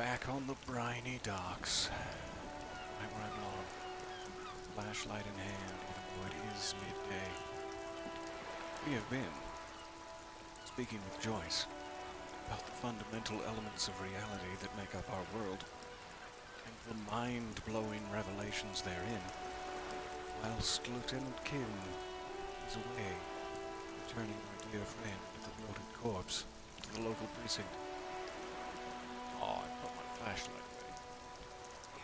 Back on the briny docks. I run along, flashlight in hand, even though it is midday. We have been speaking with Joyce about the fundamental elements of reality that make up our world, and the mind-blowing revelations therein, whilst Lieutenant Kim is away, returning our dear friend, the bloated corpse, to the local precinct. Oh, I put my flashlight away.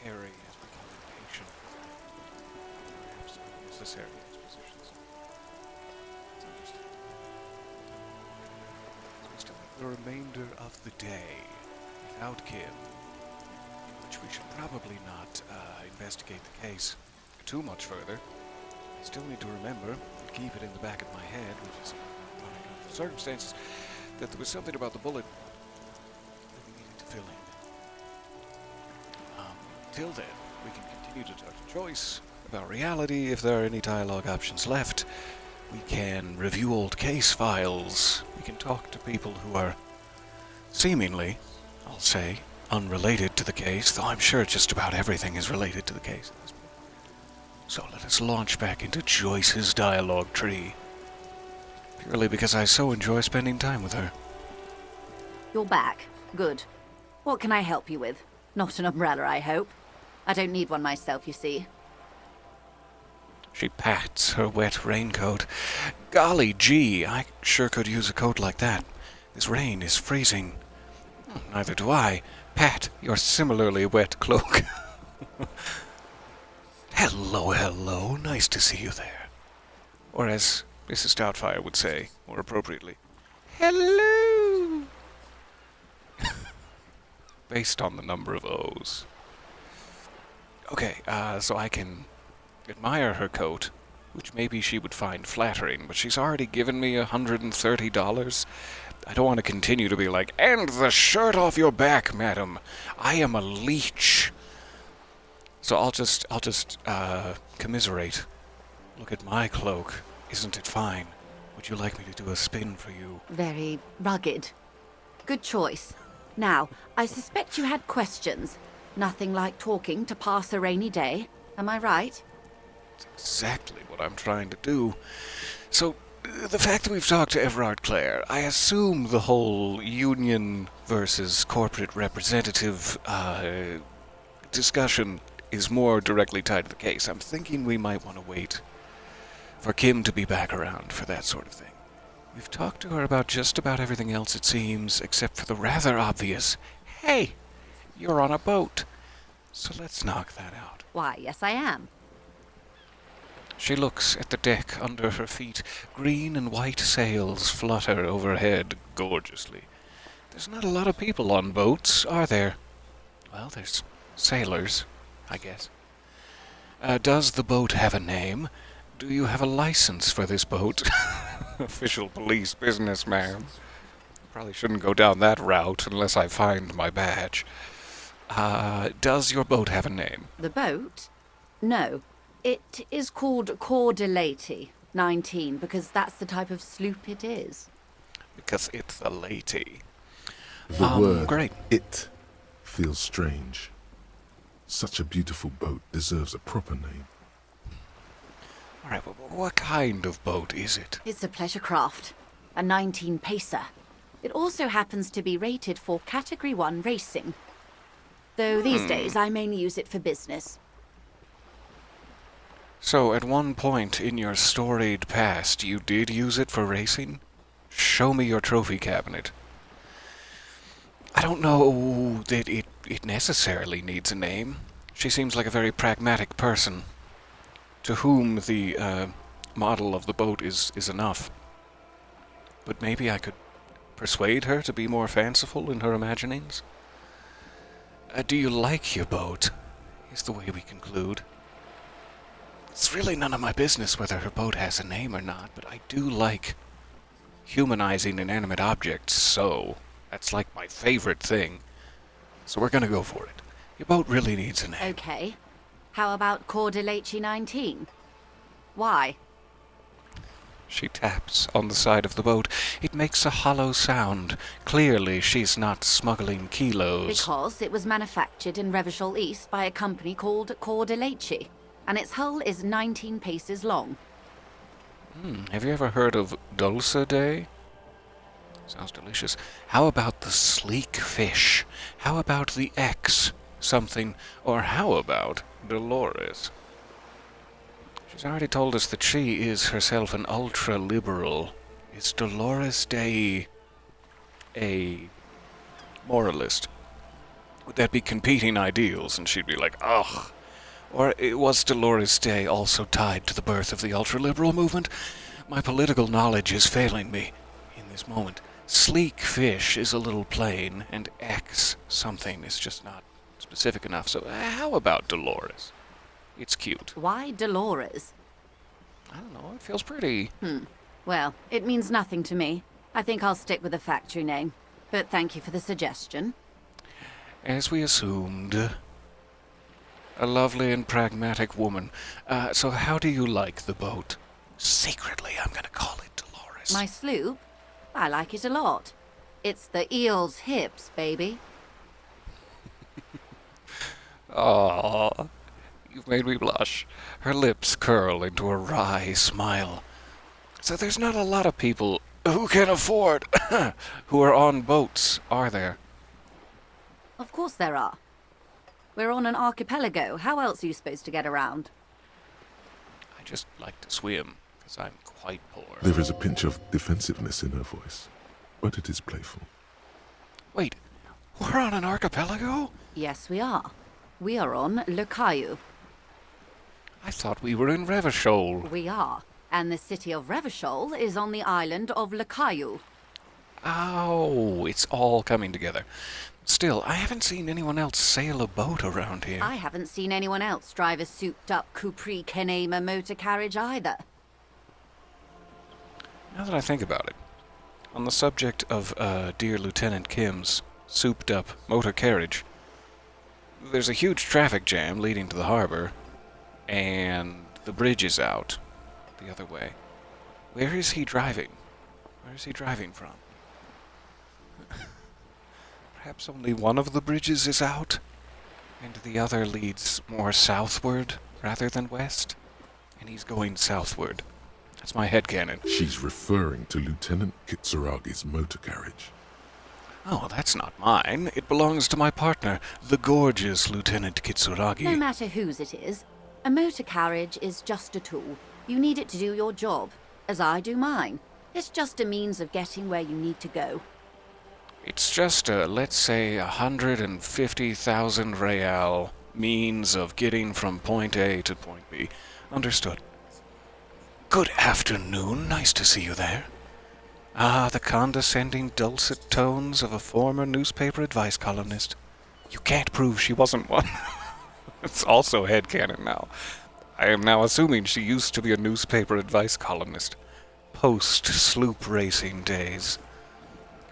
Harry has become impatient with perhaps unnecessary expositions. It's understandable. So we still have the remainder of the day without Kim, in which we should probably not investigate the case too much further. I still need to remember and keep it in the back of my head, which is ironic under the circumstances, that there was something about the bullet that we needed to fill in. Till then, we can continue to talk to Joyce about reality if there are any dialogue options left. We can review old case files. We can talk to people who are seemingly, I'll say, unrelated to the case, though I'm sure just about everything is related to the case at this point. So let us launch back into Joyce's dialogue tree, purely because I so enjoy spending time with her. You're back. Good. What can I help you with? Not an umbrella, I hope. I don't need one myself, you see. She pats her wet raincoat. Golly gee, I sure could use a coat like that. This rain is freezing. Neither do I. Pat your similarly wet cloak. Hello, hello. Nice to see you there. Or as Mrs. Doubtfire would say, more appropriately, hello! Based on the number of O's. Okay, so I can admire her coat, which maybe she would find flattering, but she's already given me $130. I don't want to continue to be like, and the shirt off your back, madam. I am a leech. So I'll just commiserate. Look at my cloak. Isn't it fine? Would you like me to do a spin for you? Very rugged. Good choice. Now, I suspect you had questions. Nothing like talking to pass a rainy day. Am I right? That's exactly what I'm trying to do. So, the fact that we've talked to Everard Clare, I assume the whole union versus corporate representative discussion is more directly tied to the case. I'm thinking we might want to wait for Kim to be back around for that sort of thing. We've talked to her about just about everything else, it seems, except for the rather obvious, hey, you're on a boat. So let's knock that out. Why, yes I am. She looks at the deck under her feet. Green and white sails flutter overhead gorgeously. There's not a lot of people on boats, are there? Well, there's sailors, I guess. Does the boat have a name? Do you have a license for this boat? Official police business, ma'am. Probably shouldn't go down that route unless I find my badge. Does your boat have a name? The boat? No. It is called Cordelati 19 because that's the type of sloop it is. Because it's a lady. The word great. "it" feels strange. Such a beautiful boat deserves a proper name. All right, what kind of boat is it? It's a pleasure craft. A 19 pacer. It also happens to be rated for Category 1 racing. Though these days I mainly use it for business. So, at one point in your storied past, you did use it for racing? Show me your trophy cabinet. I don't know that it necessarily needs a name. She seems like a very pragmatic person, to whom the model of the boat is enough. But maybe I could persuade her to be more fanciful in her imaginings? Do you like your boat? Is the way we conclude. It's really none of my business whether her boat has a name or not, but I do like humanizing inanimate objects, so that's like my favorite thing. So we're gonna go for it. Your boat really needs a name. Okay. How about Cordelati 19? Why? She taps on the side of the boat. It makes a hollow sound. Clearly, she's not smuggling kilos. Because it was manufactured in Revachol East by a company called Cordeleche, and its hull is 19 paces long. Have you ever heard of Dulce Day? Sounds delicious. How about the sleek fish? How about the X something? Or how about Dolores? She's already told us that she is herself an ultra-liberal. Is Dolores Day a moralist? Would that be competing ideals? And she'd be like, ugh. Or was Dolores Day also tied to the birth of the ultra-liberal movement? My political knowledge is failing me in this moment. Sleek fish is a little plain, and X something is just not specific enough. So how about Dolores? It's cute. Why Dolores? I don't know, it feels pretty. Well, it means nothing to me. I think I'll stick with the factory name. But thank you for the suggestion. As we assumed. A lovely and pragmatic woman. So how do you like the boat? Secretly, I'm gonna call it Dolores. My sloop? I like it a lot. It's the eel's hips, baby. Aww. You've made me blush. Her lips curl into a wry smile. So there's not a lot of people who can afford who are on boats, are there? Of course there are. We're on an archipelago. How else are you supposed to get around? I just like to swim, because I'm quite poor. There is a pinch of defensiveness in her voice, but it is playful. Wait, we're on an archipelago? Yes, we are. We are on Le Caillou. I thought we were in Revachol. We are. And the city of Revachol is on the island of Le Caillou. Oh, it's all coming together. Still, I haven't seen anyone else sail a boat around here. I haven't seen anyone else drive a souped-up Capri Kenema motor carriage either. Now that I think about it, on the subject of dear Lieutenant Kim's souped-up motor carriage, there's a huge traffic jam leading to the harbor, and the bridge is out the other way. Where is he driving? Where is he driving from? Perhaps only one of the bridges is out, and the other leads more southward rather than west, and he's going southward. That's my headcanon. She's referring to Lieutenant Kitsuragi's motor carriage. Oh, that's not mine. It belongs to my partner, the gorgeous Lieutenant Kitsuragi. No matter whose it is, a motor carriage is just a tool. You need it to do your job, as I do mine. It's just a means of getting where you need to go. It's just a, let's say, 150,000 real means of getting from point A to point B. Understood. Good afternoon. Nice to see you there. Ah, the condescending, dulcet tones of a former newspaper advice columnist. You can't prove she wasn't one. It's also headcanon now. I am now assuming she used to be a newspaper advice columnist. Post-sloop racing days.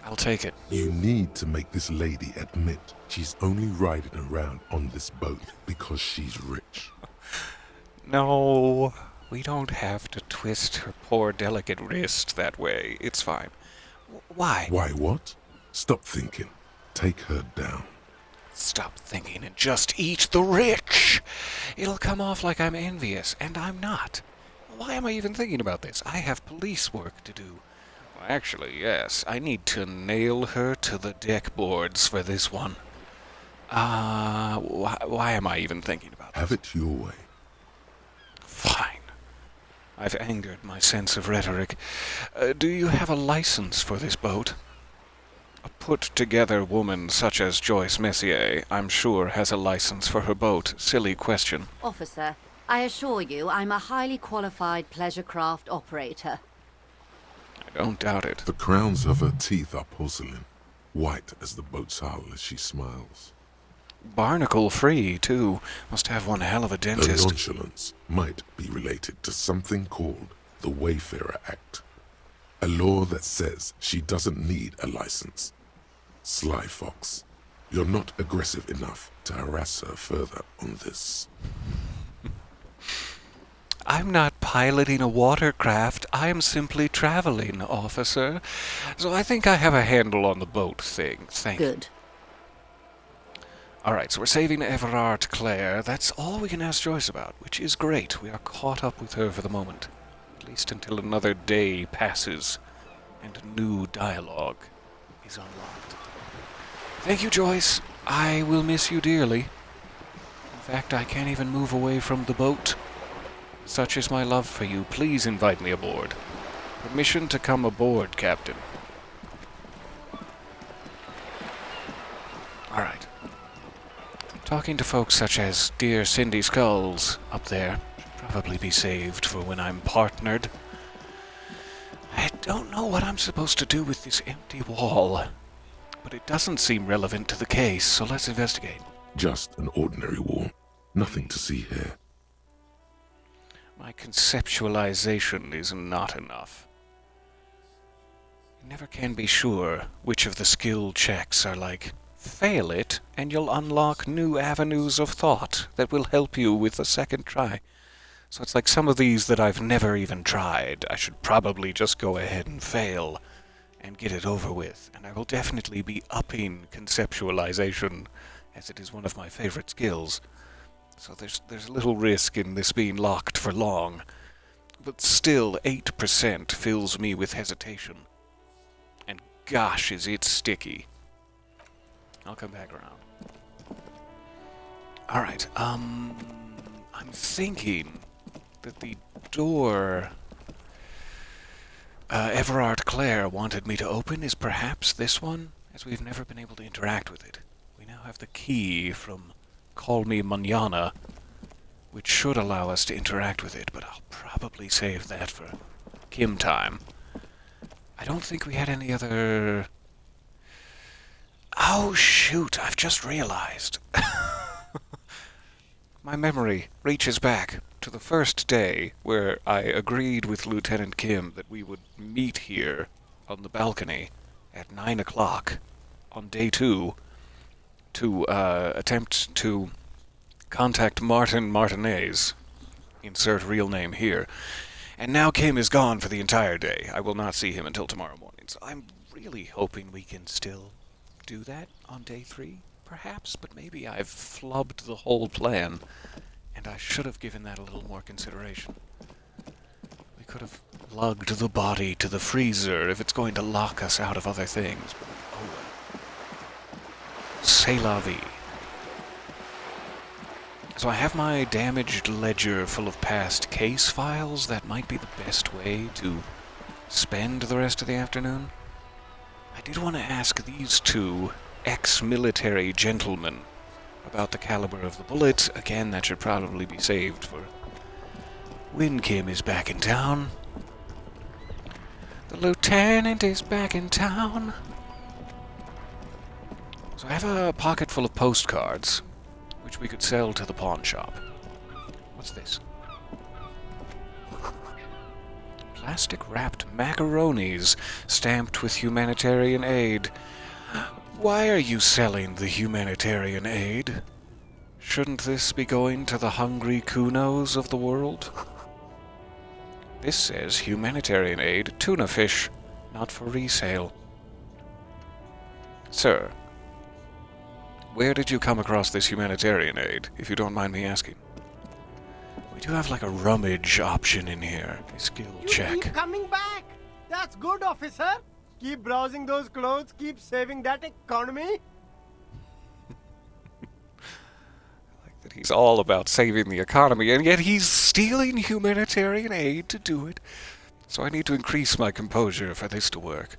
I'll take it. You need to make this lady admit she's only riding around on this boat because she's rich. No, we don't have to twist her poor delicate wrist that way. It's fine. Why? Why what? Stop thinking. Take her down. Stop thinking and just eat the rich. It'll come off like I'm envious, and I'm not. Why am I even thinking about this? I have police work to do. Well, actually, yes. I need to nail her to the deck boards for this one. Why am I even thinking about this? Have it your way. Fine. I've angered my sense of rhetoric. Do you have a license for this boat? A put-together woman such as Joyce Messier, I'm sure, has a license for her boat. Silly question. Officer, I assure you I'm a highly qualified pleasure craft operator. I don't doubt it. The crowns of her teeth are porcelain, white as the boat's hull as she smiles. Barnacle-free, too. Must have one hell of a Her dentist. nonchalance might be related to something called the Wayfarer Act, a law that says she doesn't need a license. Sly Fox, you're not aggressive enough to harass her further on this. I'm not piloting a watercraft. I am simply traveling, officer. So I think I have a handle on the boat thing. Thank you. Good. Alright, so we're saving Everard Clare. That's all we can ask Joyce about, which is great. We are caught up with her for the moment. At least until another day passes and new dialogue is unlocked. Thank you, Joyce. I will miss you dearly. In fact, I can't even move away from the boat. Such is my love for you. Please invite me aboard. Permission to come aboard, Captain. Alright. Talking to folks such as dear Cindy Skulls up there should probably be saved for when I'm partnered. I don't know what I'm supposed to do with this empty wall, but it doesn't seem relevant to the case, so let's investigate. Just an ordinary wall. Nothing to see here. My conceptualization is not enough. You never can be sure which of the skill checks are like, fail it, and you'll unlock new avenues of thought that will help you with the second try. So it's like some of these that I've never even tried. I should probably just go ahead and fail and get it over with. And I will definitely be upping conceptualization, as it is one of my favorite skills. So there's little risk in this being locked for long. But still, 8% fills me with hesitation. And gosh, is it sticky. I'll come back around. Alright, I'm thinking that the door Everard Clare wanted me to open is perhaps this one, as we've never been able to interact with it. We now have the key from Call Me Manana, which should allow us to interact with it, but I'll probably save that for Kim time. I don't think we had any other... Oh, shoot, I've just realized. My memory reaches back to the first day where I agreed with Lieutenant Kim that we would meet here on the balcony at 9 o'clock on day 2 to attempt to contact Martin Martinez. Insert real name here. And now Kim is gone for the entire day. I will not see him until tomorrow morning. So I'm really hoping we can still do that on day 3, perhaps, but maybe I've flubbed the whole plan, and I should have given that a little more consideration. We could have lugged the body to the freezer if it's going to lock us out of other things, but oh well. C'est la vie. So I have my damaged ledger full of past case files. That might be the best way to spend the rest of the afternoon. I did want to ask these two ex-military gentlemen about the caliber of the bullet. Again, that should probably be saved for when Kim is back in town. The lieutenant is back in town. So I have a pocket full of postcards, which we could sell to the pawn shop. What's this? Plastic-wrapped macaronis stamped with humanitarian aid. Why are you selling the humanitarian aid? Shouldn't this be going to the hungry kunos of the world? This says humanitarian aid, tuna fish, not for resale. Sir, where did you come across this humanitarian aid, if you don't mind me asking? We do have like a rummage option in here. A skill check. You keep coming back. That's good, officer. Keep browsing those clothes. Keep saving that economy. Like that he's all about saving the economy, and yet he's stealing humanitarian aid to do it. So I need to increase my composure for this to work.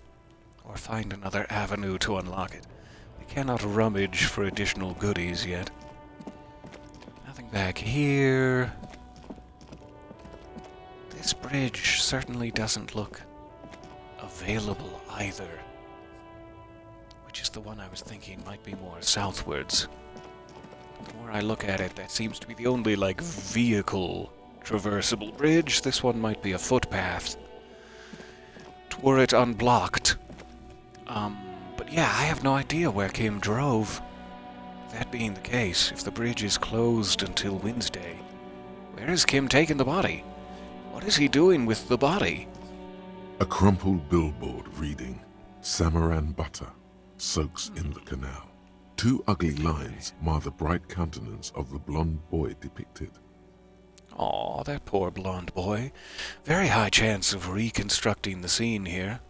Or find another avenue to unlock it. We cannot rummage for additional goodies yet. Nothing back here. This bridge certainly doesn't look available either. Which is the one I was thinking might be more southwards. The more I look at it, that seems to be the only, like, vehicle traversable bridge. This one might be a footpath. Were it unblocked. But yeah, I have no idea where Kim drove. That being the case, if the bridge is closed until Wednesday, where has Kim taken the body? What is he doing with the body? A crumpled billboard reading, Samaran butter soaks in the canal. Two ugly lines mar the bright countenance of the blonde boy depicted. Aw, that poor blonde boy. Very high chance of reconstructing the scene here.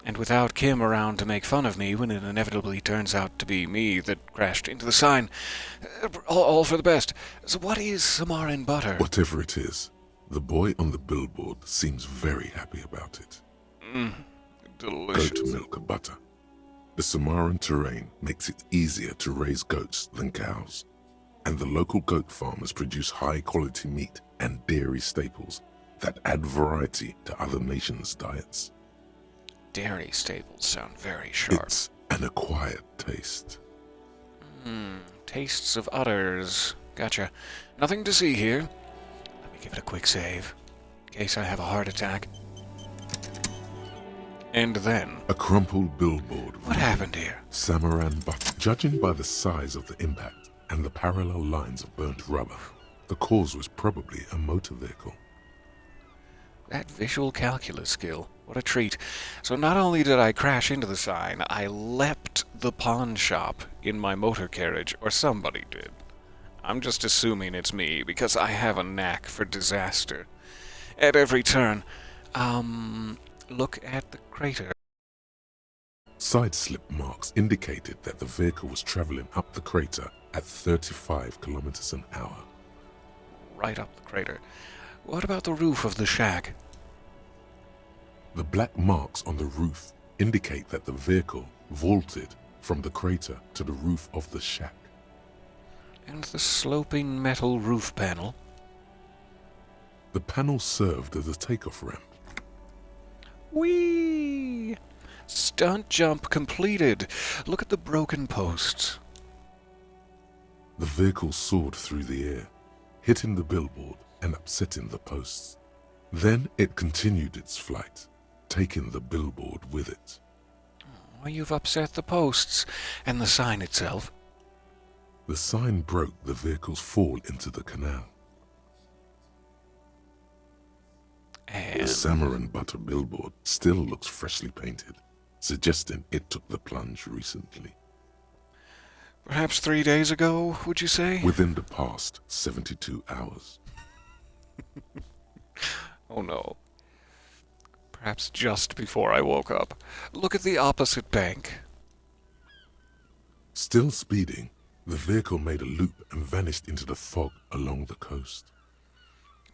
And without Kim around to make fun of me when it inevitably turns out to be me that crashed into the sign. All for the best. So what is Samaran butter? Whatever it is, the boy on the billboard seems very happy about it. Delicious. Goat milk butter. The Samaran terrain makes it easier to raise goats than cows, and the local goat farmers produce high-quality meat and dairy staples that add variety to other nations' diets. Dairy staples sound very sharp. It's an acquired taste. Tastes of udders. Gotcha. Nothing to see here. Let me give it a quick save, in case I have a heart attack. And then... A crumpled billboard. What happened here? Samaran butter. Judging by the size of the impact and the parallel lines of burnt rubber, the cause was probably a motor vehicle. That visual calculus skill. What a treat. So not only did I crash into the sign, I leapt the pawn shop in my motor carriage, or somebody did. I'm just assuming it's me, because I have a knack for disaster. At every turn. Look at the crater. Side slip marks indicated that the vehicle was traveling up the crater at 35 kilometers an hour. Right up the crater. What about the roof of the shack? The black marks on the roof indicate that the vehicle vaulted from the crater to the roof of the shack. And the sloping metal roof panel? The panel served as a takeoff ramp. Whee! Stunt jump completed. Look at the broken posts. The vehicle soared through the air, hitting the billboard and upsetting the posts. Then it continued its flight, taking the billboard with it. Well, you've upset the posts and the sign itself. The sign broke the vehicle's fall into the canal. The And Samaran butter billboard still looks freshly painted, suggesting it took the plunge recently. perhaps 3 days ago, would you say? Within the past 72 hours. Oh no. Perhaps just before I woke up. Look at the opposite bank. Still speeding, the vehicle made a loop and vanished into the fog along the coast.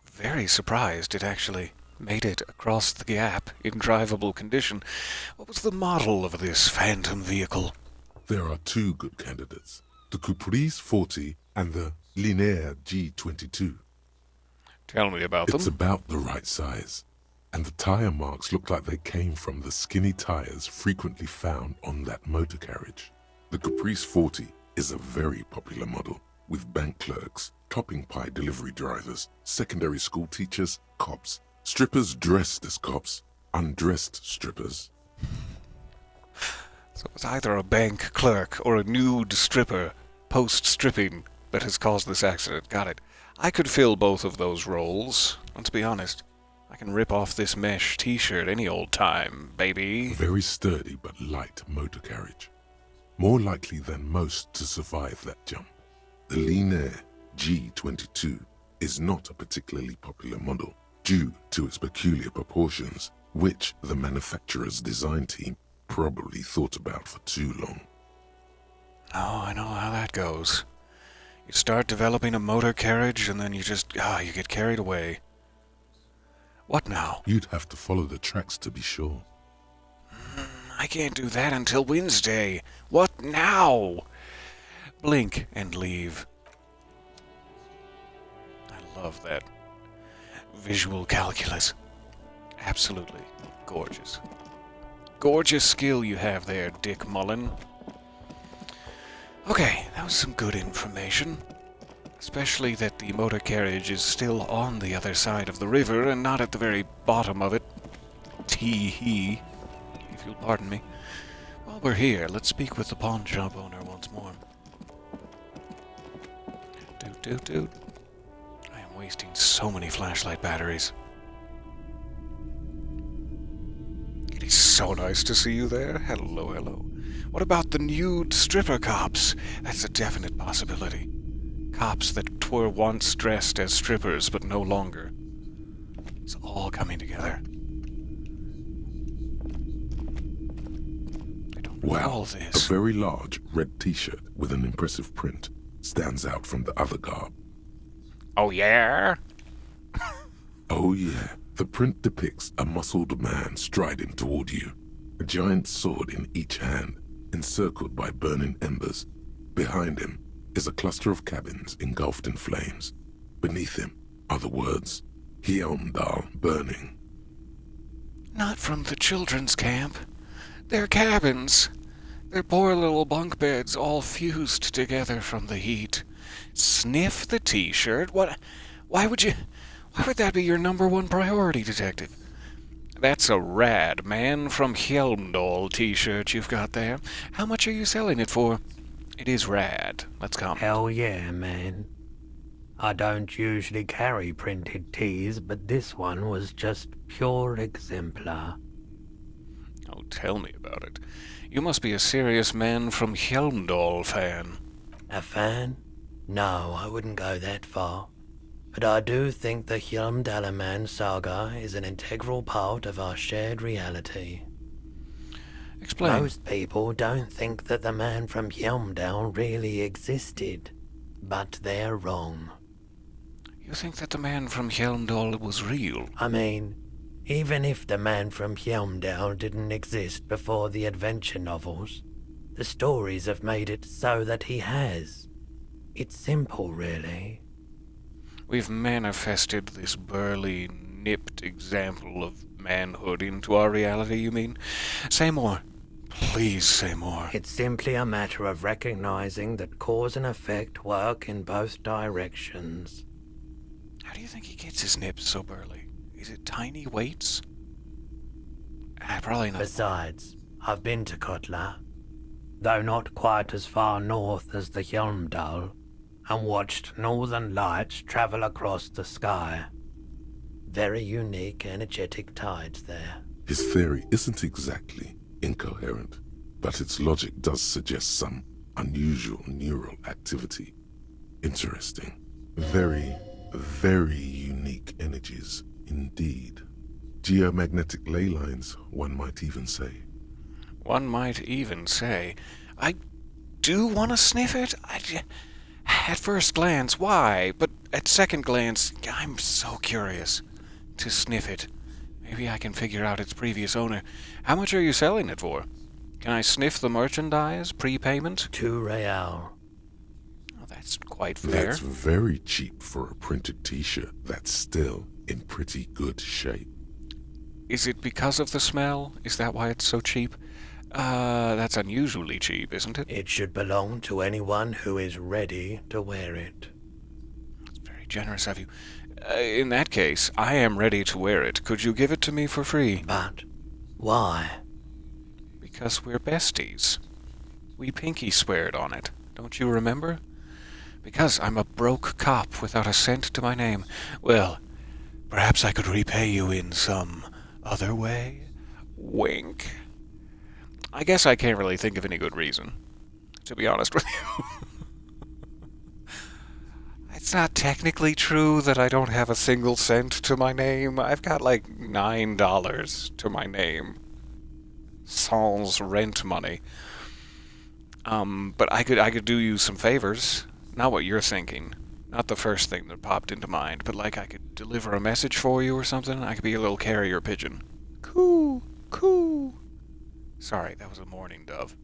Very surprised it actually made it across the gap in drivable condition. What was the model of this phantom vehicle? There are two good candidates, the Caprice 40 and the Linear G22. Tell me about It's them. about the right size, and the tire marks look like they came from the skinny tires frequently found on that motor carriage. The Caprice 40 is a very popular model, with bank clerks, topping pie delivery drivers, secondary school teachers, cops, strippers dressed as cops, undressed strippers. So it's either a bank clerk or a nude stripper post-stripping that has caused this accident. Got it. I could fill both of those roles. Let's be honest. I can rip off this mesh t-shirt any old time, baby. Very sturdy but light motor carriage. More likely than most to survive that jump. The Linear G22 is not a particularly popular model due to its peculiar proportions, which the manufacturer's design team probably thought about for too long. Oh, I know how that goes. You start developing a motor carriage and then you get carried away. What now? You'd have to follow the tracks to be sure. I can't do that until Wednesday. What now? Blink and leave. I love that visual calculus. Absolutely gorgeous. Gorgeous skill you have there, Dick Mullen. Okay, that was some good information. Especially that the motor carriage is still on the other side of the river and not at the very bottom of it. Tee-hee, if you'll pardon me. While we're here, let's speak with the pawn shop owner once more. Doot, doot, doot. I am wasting so many flashlight batteries. It is so nice to see you there. Hello, hello. What about the nude stripper cops? That's a definite possibility. Cops that were once dressed as strippers, but no longer. It's all coming together. I don't recall Wow, this. a very large red t-shirt with an impressive print stands out from the other garb. Oh, yeah? Oh yeah, the print depicts a muscled man striding toward you, a giant sword in each hand, encircled by burning embers. Behind him is a cluster of cabins engulfed in flames. Beneath him are the words, Hjelmdal burning. Not from the children's camp. They're cabins. They're poor little bunk beds all fused together from the heat. Sniff the t-shirt? What? Why would that be your number one priority, detective? That's a rad Man from Hjelmdal t-shirt you've got there. How much are you selling it for? It is rad. Let's come. Hell yeah, man. I don't usually carry printed tees, but this one was just pure exemplar. Oh, tell me about it. You must be a serious Man from Hjelmdal fan. A fan? No, I wouldn't go that far. But I do think the Hjelmdalaman saga is an integral part of our shared reality. Explain. Most people don't think that the man from Hjelmdal really existed, but they're wrong. You think that the Man from Hjelmdal was real? I mean, even if the man from Hjelmdal didn't exist before the adventure novels, the stories have made it so that he has. It's simple, really. We've manifested this burly, nipped example of manhood into our reality, you mean? Say more. Please say more. It's simply a matter of recognizing that cause and effect work in both directions. How do you think he gets his nips so burly? Is it tiny weights? Probably not. Besides, I've been to Kotla, though not quite as far north as the Hjelmdal, and watched northern lights travel across the sky. Very unique, energetic tides there. His theory isn't exactly incoherent, but its logic does suggest some unusual neural activity. Interesting. Very, very unique energies indeed. Geomagnetic ley lines, one might even say. One might even say. I do want to sniff it. At first glance, why? But at second glance, I'm so curious to sniff it. Maybe I can figure out its previous owner. How much are you selling it for? Can I sniff the merchandise? Prepayment? 2 real. Oh, that's quite fair. That's very cheap for a printed t-shirt that's still in pretty good shape. Is it because of the smell? Is that why it's so cheap? That's unusually cheap, isn't it? It should belong to anyone who is ready to wear it. That's very generous of you. In that case, I am ready to wear it. Could you give it to me for free? But why? Because we're besties. We pinky sweared on it. Don't you remember? Because I'm a broke cop without a cent to my name. Well, perhaps I could repay you in some other way? Wink. I guess I can't really think of any good reason, to be honest with you. It's not technically true that I don't have a single cent to my name. I've got like $9 to my name. Sans rent money. But I could do you some favors. Not what you're thinking. Not the first thing that popped into mind, but like I could deliver a message for you or something. I could be a little carrier pigeon. Coo, coo. Sorry, that was a mourning dove.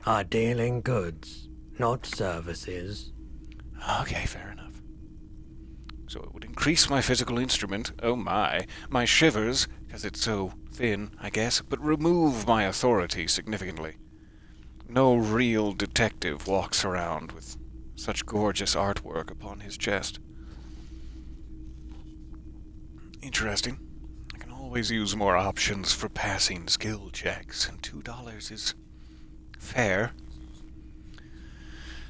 I deal in goods, not services. Okay, fair enough. So it would increase my physical instrument, oh my shivers, because it's so thin, I guess, but remove my authority significantly. No real detective walks around with such gorgeous artwork upon his chest. Interesting. I can always use more options for passing skill checks, and $2 is fair.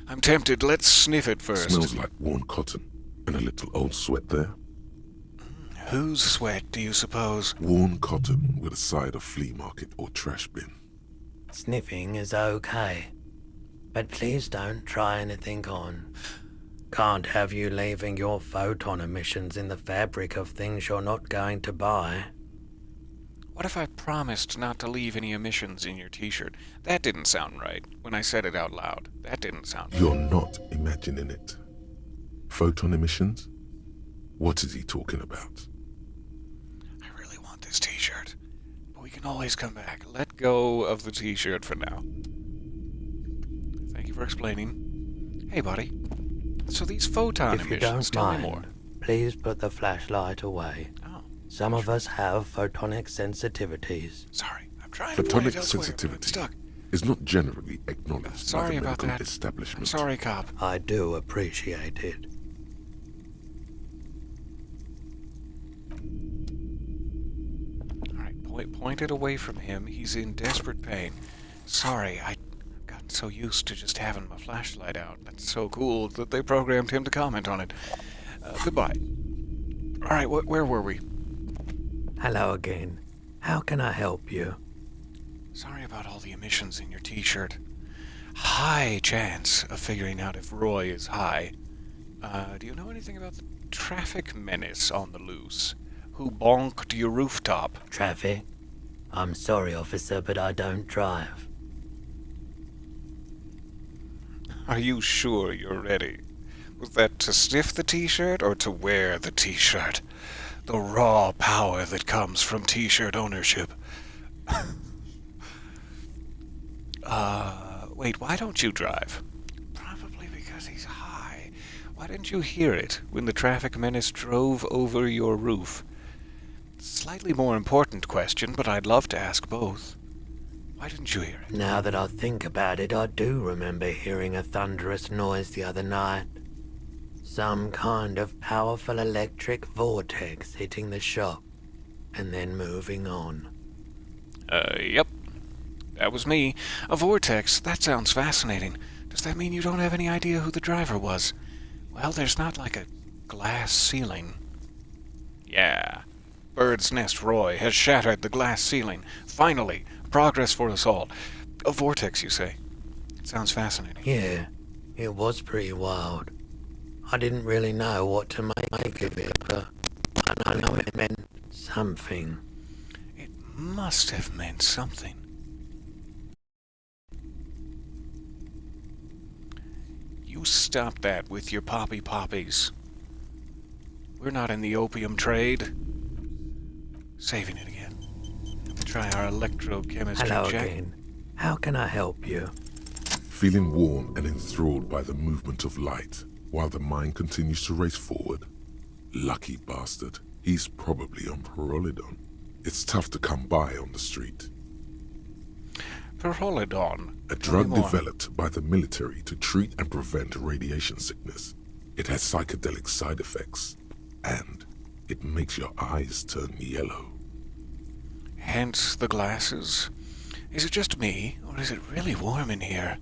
I'm tempted. Let's sniff it first. Smells like worn cotton. And a little old sweat there. Whose sweat, do you suppose? Worn cotton with a side of flea market or trash bin. Sniffing is okay. But please don't try anything on. Can't have you leaving your photon emissions in the fabric of things you're not going to buy. What if I promised not to leave any emissions in your t-shirt? That didn't sound right. When I said it out loud, that didn't sound right. You're not imagining it. Photon emissions? What is he talking about? I really want this t-shirt, but we can always come back. Let go of the t-shirt for now. Thank you for explaining. Hey, buddy. So these photon If you emissions, don't tell me more. mind, please put the flashlight away. Oh, Some of us have photonic sensitivities. sorry. I'm trying to point Photonic it elsewhere, but I'm sensitivity stuck. is not generally acknowledged Sorry by the about medical that. I'm establishment. sorry, cop. I do appreciate it. Alright, point it away from him. He's in desperate pain. Sorry, I got so used to just having my flashlight out. That's so cool that they programmed him to comment on it. Goodbye. Alright, where were we? Hello again. How can I help you? Sorry about all the emissions in your t-shirt. High chance of figuring out if Roy is high. Do you know anything about the traffic menace on the loose? Who bonked your rooftop? Traffic? I'm sorry, officer, but I don't drive. Are you sure you're ready? Was that to sniff the t-shirt or to wear the t-shirt? The raw power that comes from t-shirt ownership. Wait, why don't you drive? Probably because he's high. Why didn't you hear it when the traffic menace drove over your roof? Slightly more important question, but I'd love to ask both. Why didn't you hear it? Now that I think about it, I do remember hearing a thunderous noise the other night. Some kind of powerful electric vortex hitting the shop, and then moving on. Yep. That was me. A vortex. That sounds fascinating. Does that mean you don't have any idea who the driver was? Well, there's not like a glass ceiling. Yeah. Bird's Nest Roy has shattered the glass ceiling. Finally. Progress for us all. A vortex, you say? It sounds fascinating. Yeah, it was pretty wild. I didn't really know what to make of it, but I know it meant something. It must have meant something. You stop that with your poppies. We're not in the opium trade. Saving it again. Try our electrochemistry Hello check. again. How can I help you? Feeling warm and enthralled by the movement of light, while the mind continues to race forward. Lucky bastard. He's probably on Pyrrolidon. It's tough to come by on the street. Pyrrolidon. A Tell me drug more. developed by the military to treat and prevent radiation sickness. It has psychedelic side effects, and it makes your eyes turn yellow. Hence the glasses. Is it just me, or is it really warm in here?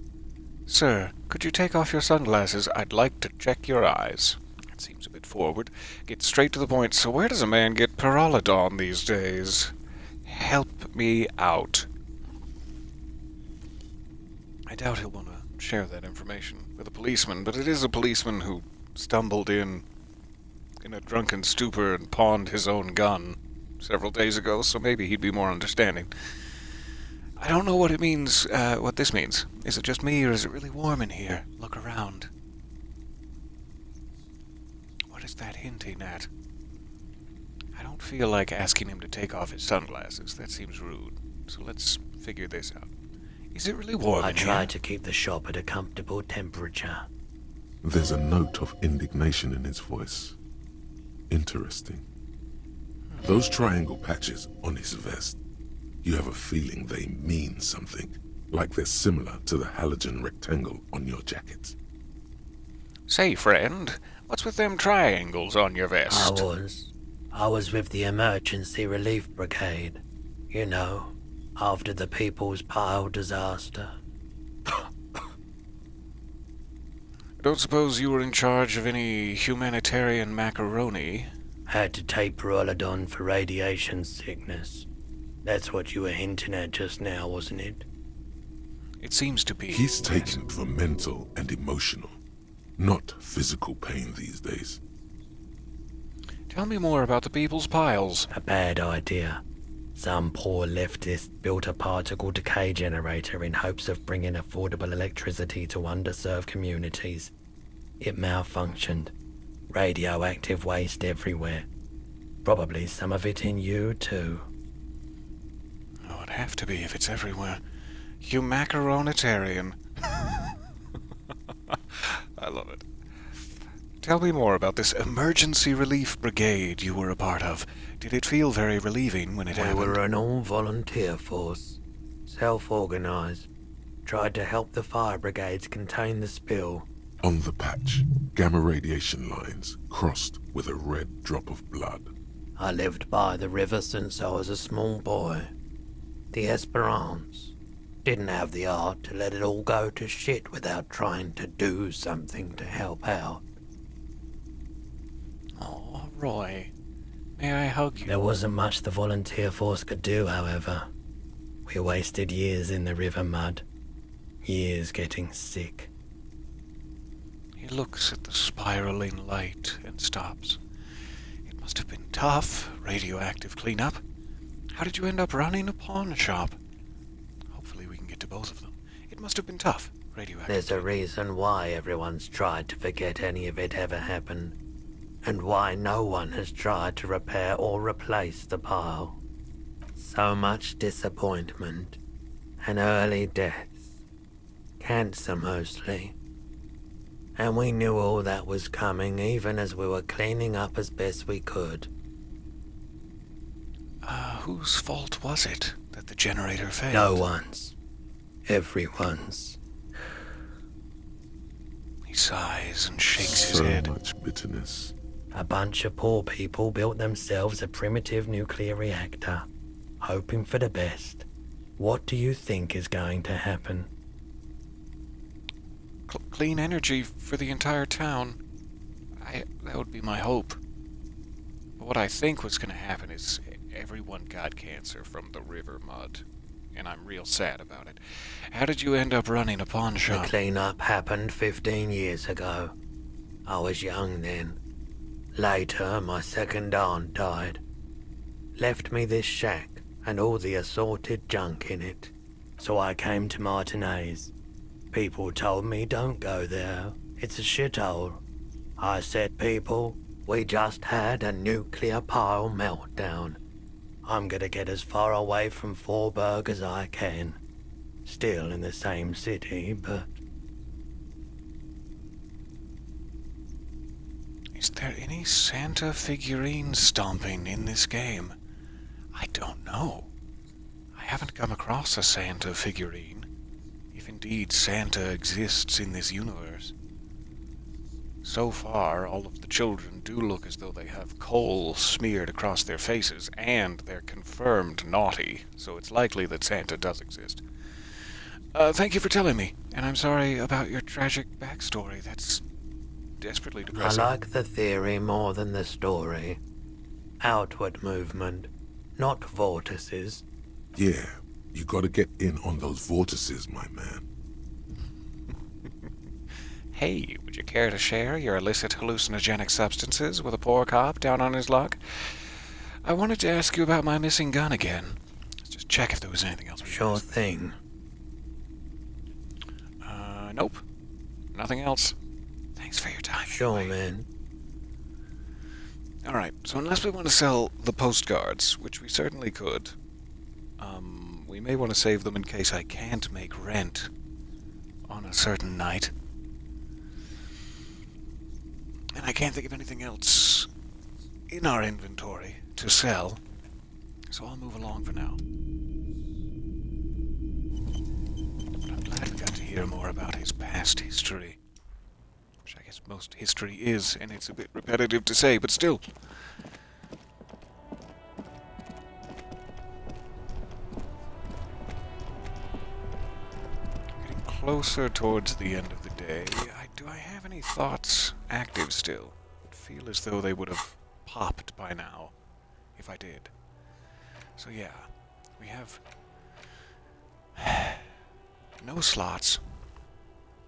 Sir, could you take off your sunglasses? I'd like to check your eyes. That seems a bit forward. Get straight to the point. So where does a man get Pyrrolidon these days? Help me out. I doubt he'll want to share that information with a policeman, but it is a policeman who stumbled in a drunken stupor and pawned his own gun several days ago, so maybe he'd be more understanding. I don't know what it means, what this means. Is it just me, or is it really warm in here? Look around. What is that hinting at? I don't feel like asking him to take off his sunglasses. That seems rude. So let's figure this out. Is it really warm I in try here? to keep the shop at a comfortable temperature. There's a note of indignation in his voice. Interesting. Those triangle patches on his vest, you have a feeling they mean something, like they're similar to the halogen rectangle on your jacket. Say, friend, what's with them triangles on your vest? I was with the Emergency Relief Brigade. You know, after the People's Pile disaster. I don't suppose you were in charge of any humanitarian macaroni? Had to take Perolidon for radiation sickness. That's what you were hinting at just now, wasn't it? It seems to be. He's yes. taken for mental and emotional, not physical pain these days. Tell me more about the people's piles. A bad idea. Some poor leftist built a particle decay generator in hopes of bringing affordable electricity to underserved communities. It malfunctioned. Radioactive waste everywhere. Probably some of it in you too. Oh, it'd have to be if it's everywhere. You macaronitarian. I love it. Tell me more about this emergency relief brigade you were a part of. Did it feel very relieving when it We happened? were an all-volunteer force. Self-organized. Tried to help the fire brigades contain the spill. On the patch, gamma radiation lines crossed with a red drop of blood. I lived by the river since I was a small boy. The Esperance. Didn't have the art to let it all go to shit without trying to do something to help out. Oh, Roy. May I hug you? There wasn't much the volunteer force could do, however. We wasted years in the river mud. Years getting sick. He looks at the spiraling light and stops. It must have been tough, radioactive cleanup. How did you end up running a pawn shop? Hopefully we can get to both of them. It must have been tough, radioactive. There's a reason why everyone's tried to forget any of it ever happened. And why no one has tried to repair or replace the pile. So much disappointment. And early deaths. Cancer mostly. And we knew all that was coming even as we were cleaning up as best we could. Whose fault was it that the generator failed? No one's. Everyone's. He sighs and shakes his So head. much bitterness. A bunch of poor people built themselves a primitive nuclear reactor, hoping for the best. What do you think is going to happen? Clean energy for the entire town. That would be my hope. But what I think was going to happen is everyone got cancer from the river mud. And I'm real sad about it. How did you end up running a pawn The shop? cleanup happened 15 years ago. I was young then. Later, my second aunt died. Left me this shack and all the assorted junk in it. So I came to Martinez. People told me don't go there. It's a shithole. I said, people, we just had a nuclear pile meltdown. I'm gonna get as far away from Forburg as I can. Still in the same city, but... Is there any Santa figurine stomping in this game? I don't know. I haven't come across a Santa figurine, if indeed Santa exists in this universe. So far, all of the children do look as though they have coal smeared across their faces, and they're confirmed naughty, so it's likely that Santa does exist. Thank you for telling me, and I'm sorry about your tragic backstory. That's desperately I depressing. like the theory more than the story. Outward movement, not vortices. Yeah, you gotta get in on those vortices, my man. Hey, would you care to share your illicit hallucinogenic substances with a poor cop down on his luck? I wanted to ask you about my missing gun again. Let's just check if there was anything else. Sure thing. Nope. Nothing else. Thanks for your time. Sure, anyway. man. Alright, so unless we want to sell the postcards, which we certainly could, we may want to save them in case I can't make rent on a certain night. And I can't think of anything else in our inventory to sell, so I'll move along for now. But I'm glad we got to hear more about his past history. Which I guess most history is, and it's a bit repetitive to say, but still. Getting closer towards the end of the day, I do I have any thoughts active still? I feel as though they would have popped by now, if I did. So yeah, we have no slots.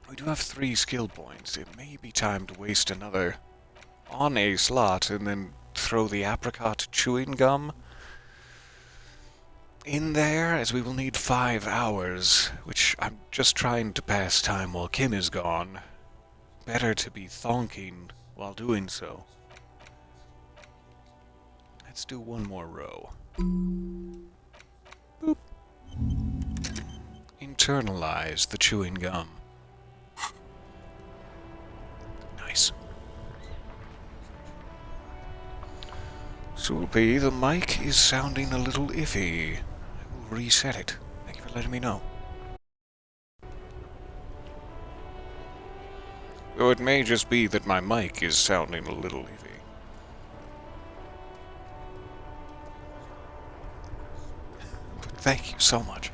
We do have 3 skill points. It may be time to waste another on a slot and then throw the apricot chewing gum in there, as we will need 5 hours, which I'm just trying to pass time while Kim is gone. Better to be thonking while doing so. Let's do one more row. Boop. Internalize the chewing gum. Nice. Soulpy, the mic is sounding a little iffy. I will reset it. Thank you for letting me know. Though it may just be that my mic is sounding a little iffy. But thank you so much.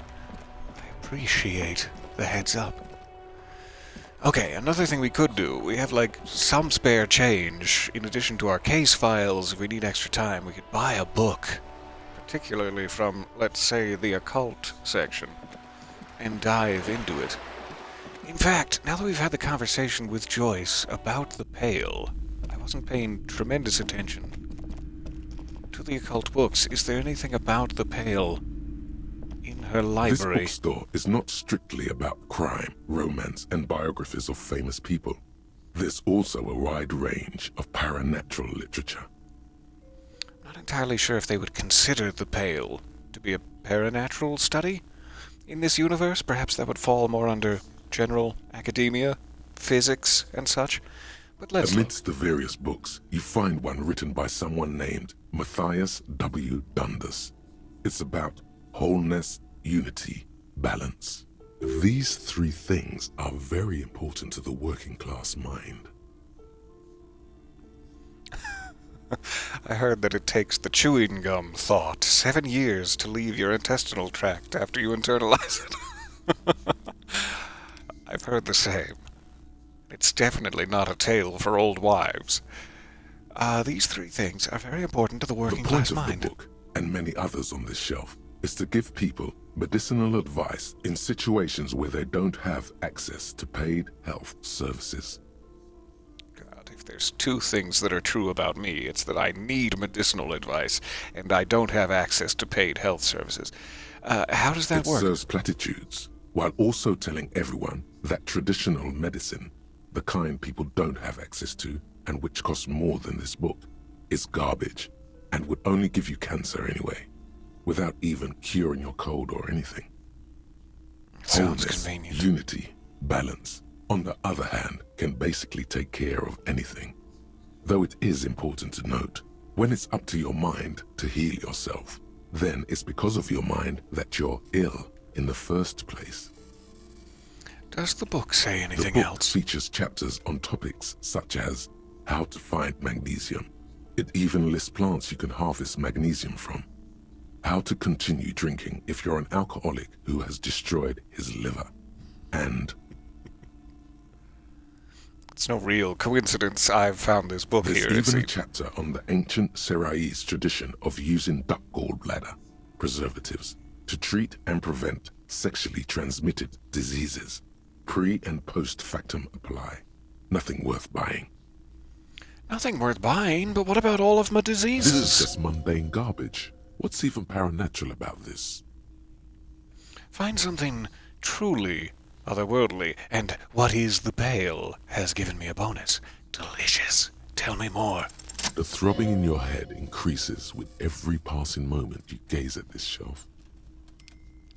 I appreciate the heads up. Okay, another thing we could do, we have like some spare change. In addition to our case files, if we need extra time, we could buy a book. Particularly from, let's say, the occult section. And dive into it. In fact, now that we've had the conversation with Joyce about the Pale, I wasn't paying tremendous attention to the occult books. Is there anything about the Pale in her library? This bookstore is not strictly about crime, romance, and biographies of famous people. There's also a wide range of paranatural literature. Not entirely sure if they would consider the Pale to be a paranatural study in this universe. Perhaps that would fall more under general academia, physics, and such. But let's Amidst the various books, you find one written by someone named Matthias W. Dundas. It's about wholeness, unity, balance. These 3 things are very important to the working class mind. I heard that it takes the chewing gum thought 7 years to leave your intestinal tract after you internalize it. I've heard the same. It's definitely not a tale for old wives. These 3 things are very important to the working class mind. The point of the book, and many others on this shelf, is to give people medicinal advice in situations where they don't have access to paid health services. God, if there's 2 things that are true about me, it's that I need medicinal advice, and I don't have access to paid health services. How does that work? It serves platitudes, while also telling everyone that traditional medicine, the kind people don't have access to, and which costs more than this book, is garbage, and would only give you cancer anyway, without even curing your cold or anything. Sounds Wholeness, convenient. unity, balance, on the other hand, can basically take care of anything. Though it is important to note, when it's up to your mind to heal yourself, then it's because of your mind that you're ill in the first place. Does the book say The anything book else? features chapters on topics such as how to find magnesium. It even lists plants you can harvest magnesium from. How to continue drinking if you're an alcoholic who has destroyed his liver. And It's no real coincidence I've found this book there's here. even a chapter on the ancient Seraïs tradition of using duck gallbladder preservatives to treat and prevent sexually transmitted diseases. Pre and post factum apply. Nothing worth buying. Nothing worth buying, but what about all of my This diseases? is just mundane garbage. What's even paranatural about this? Find something truly otherworldly, and What is the Pale has given me a bonus. Delicious. Tell me more. The throbbing in your head increases with every passing moment you gaze at this shelf.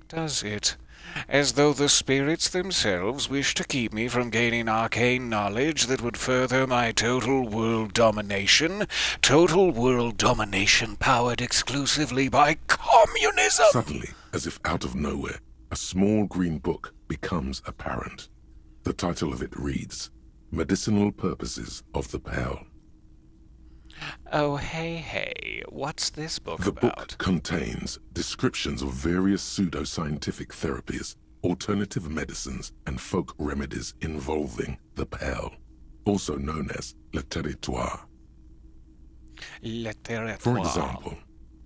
Does it? As though the spirits themselves wish to keep me from gaining arcane knowledge that would further my total world domination. Total world domination powered exclusively by communism! Suddenly, as if out of nowhere, a small green book becomes apparent. The title of it reads, Medicinal Purposes of the Pale. Oh, hey, what's this book The about? book contains descriptions of various pseudoscientific therapies alternative medicines and folk remedies involving the Pale, also known as le territoire. Le territoire. For example,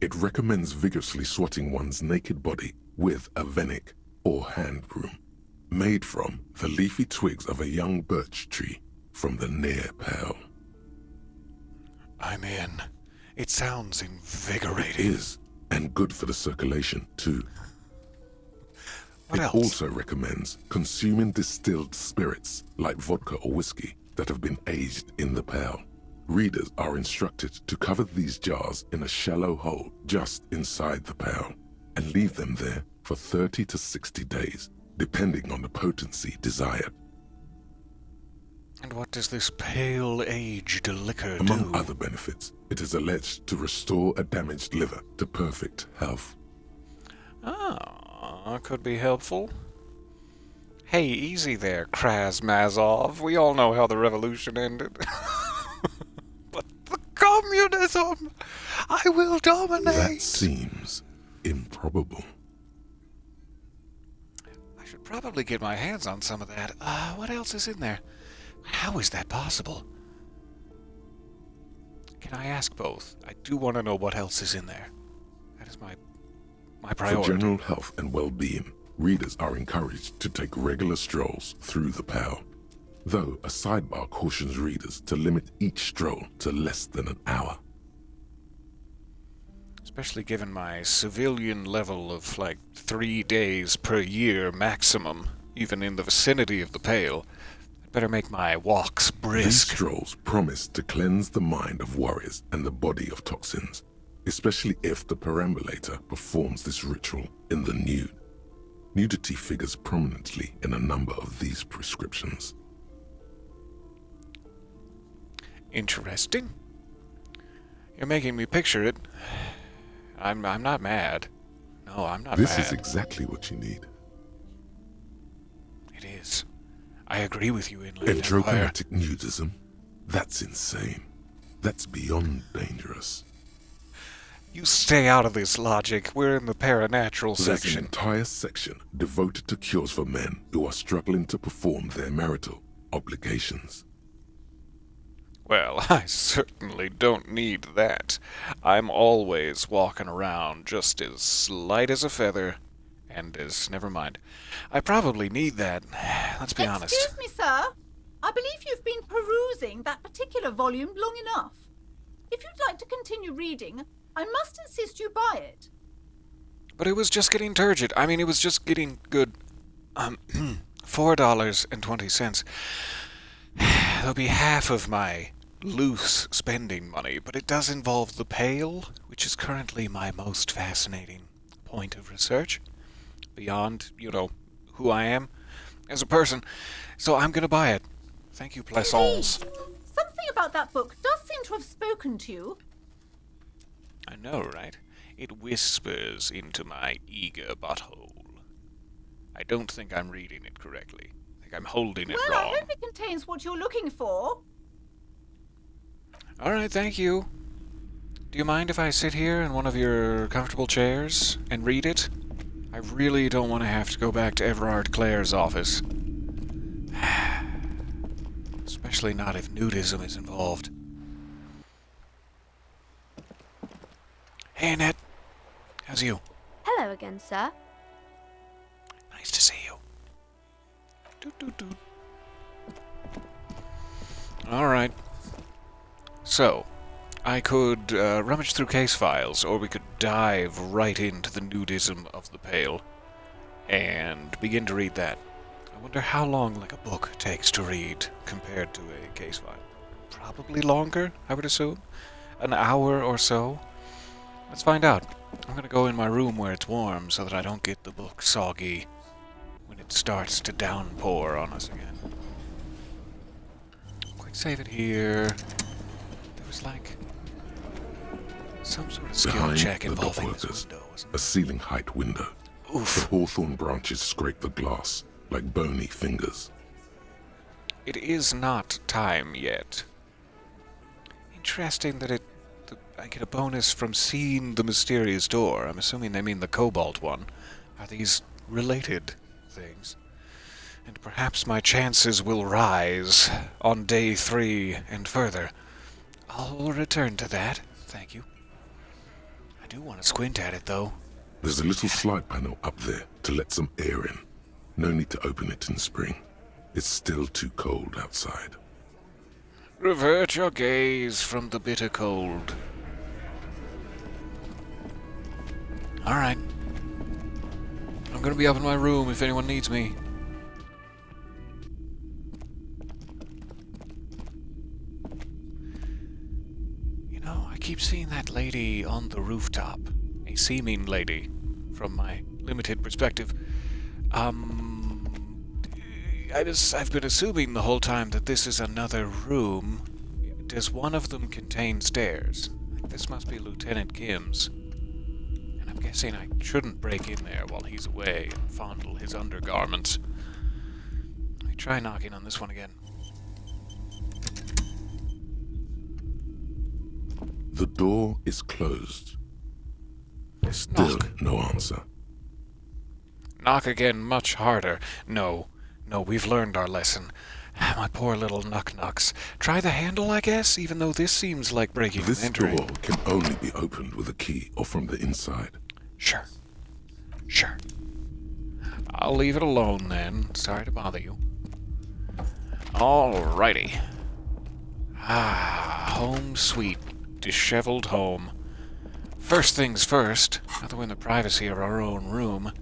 it recommends vigorously swatting one's naked body with a venik or hand broom, made from the leafy twigs of a young birch tree from the near Pale. I'm in. It sounds It invigorating. is, and good for the circulation too. What It else? also recommends consuming distilled spirits like vodka or whiskey that have been aged in the Pale. Readers are instructed to cover these jars in a shallow hole just inside the Pale and leave them there for 30 to 60 days, depending on the potency desired. And what does this pale aged liquor Among do? other benefits, it is alleged to restore a damaged liver to perfect health. Ah, could be helpful. Hey, easy there, Krasmazov. We all know how the revolution ended. But the communism! I will dominate! That seems improbable. I should probably get my hands on some of that. What else is in there? How is that possible? Can I ask both? I do want to know what else is in there. That is my For priority. general health and well-being, readers are encouraged to take regular strolls through the Pale, though a sidebar cautions readers to limit each stroll to less than an hour. Especially given my civilian level of like 3 days per year maximum, even in the vicinity of the Pale. I'd better make my walks These brisk. strolls promise to cleanse the mind of worries and the body of toxins, especially if the perambulator performs this ritual in the nude. Nudity figures prominently in a number of these prescriptions. Interesting. You're making me picture it. I'm not mad. No, I'm not This mad. is exactly what you need. It is. I agree with you, Inland Empire. Androkinetic nudism? That's insane. That's beyond dangerous. You stay out of this logic. We're in the paranatural There's an section. entire section devoted to cures for men who are struggling to perform their marital obligations. Well, I certainly don't need that. I'm always walking around just as light as a feather, and as... never mind. I probably need that. Let's be honest. Excuse me, sir. I believe you've been perusing that particular volume long enough. If you'd like to continue reading, I must insist you buy it. But it was just getting turgid. I mean, it was just getting good. $4.20. That'll be half of my loose spending money, but it does involve the Pale, which is currently my most fascinating point of research, beyond, who I am as a person. So I'm gonna buy it. Thank you, Plaisance. Something about that book does seem to have spoken to you. I know, right? It whispers into my eager butthole. I don't think I'm reading it correctly. I think I'm holding it Well, I wrong. hope it contains what you're looking for. All right, thank you. Do you mind if I sit here in one of your comfortable chairs and read it? I really don't want to have to go back to Everard Clare's office. Especially not if nudism is involved. Hey, Annette. How's you? Hello again, sir. Nice to see you. Doot, doot, doot. All right. So, I could rummage through case files, or we could dive right into the nudism of the Pale and begin to read that. I wonder how long, a book takes to read compared to a case file. Probably longer, I would assume. An hour or so. Let's find out. I'm gonna go in my room where it's warm so that I don't get the book soggy when it starts to downpour on us again. Quick save it here. There was some sort of skill Behind check the involving this dockworkers, window, wasn't a ceiling height window. there? The Oof. hawthorn branches scrape the glass like bony fingers. It is not time yet. Interesting that I get a bonus from seeing the mysterious door. I'm assuming they mean the cobalt one. Are these related things. And perhaps my chances will rise on day 3 and further. I'll return to that, thank you. I do want to squint at it, though. There's a little slide panel up there to let some air in. No need to open it in spring. It's still too cold outside. Revert your gaze from the bitter cold. Alright. I'm gonna be up in my room if anyone needs me. You know, I keep seeing that lady on the rooftop. A seeming lady, from my limited perspective. I've been assuming the whole time that this is another room. Does one of them contain stairs? This must be Lieutenant Kim's. And I'm guessing I shouldn't break in there while he's away and fondle his undergarments. Let me try knocking on this one again. The door is closed. Still no answer. Knock again much harder. No, we've learned our lesson. My poor little knuck-knucks. Try the handle, I guess, even though this seems like breaking and This entering. door can only be opened with a key or from the inside. Sure. I'll leave it alone then. Sorry to bother you. Alrighty. Home sweet, disheveled home. First things first, now that we're in the privacy of our own room.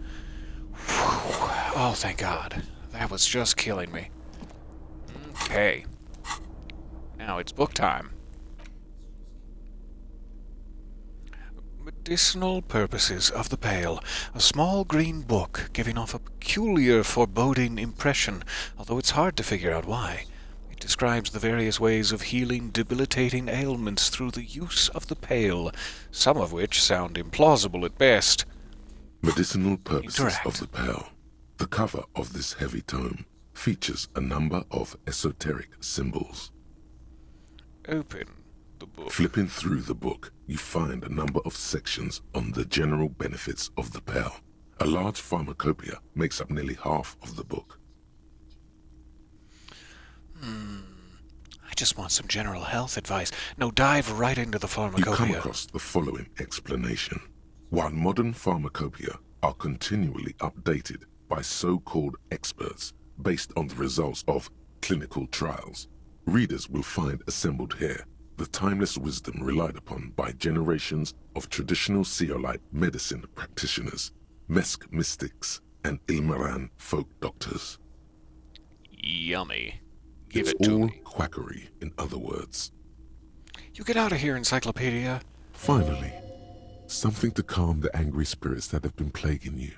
Whew. Oh, thank God. That was just killing me. Okay. Now it's book time. Medicinal Purposes of the Pale. A small green book giving off a peculiar foreboding impression, although it's hard to figure out why. It describes the various ways of healing debilitating ailments through the use of the pale, some of which sound implausible at best. Medicinal Purposes Interact. of the Pale. The cover of this heavy tome features a number of esoteric symbols. Open the book. Flipping through the book, you find a number of sections on the general benefits of the pale. A large pharmacopoeia makes up nearly half of the book. I just want some general health advice. No, dive right into the You come pharmacopoeia. across the following explanation. While modern pharmacopoeia are continually updated by so-called experts based on the results of clinical trials, readers will find assembled here the timeless wisdom relied upon by generations of traditional Seolite medicine practitioners, Mesk mystics, and Ilmaran folk doctors. Yummy. Give It's it to all me. quackery, in other words. You get out of here, encyclopedia. Finally, something to calm the angry spirits that have been plaguing you.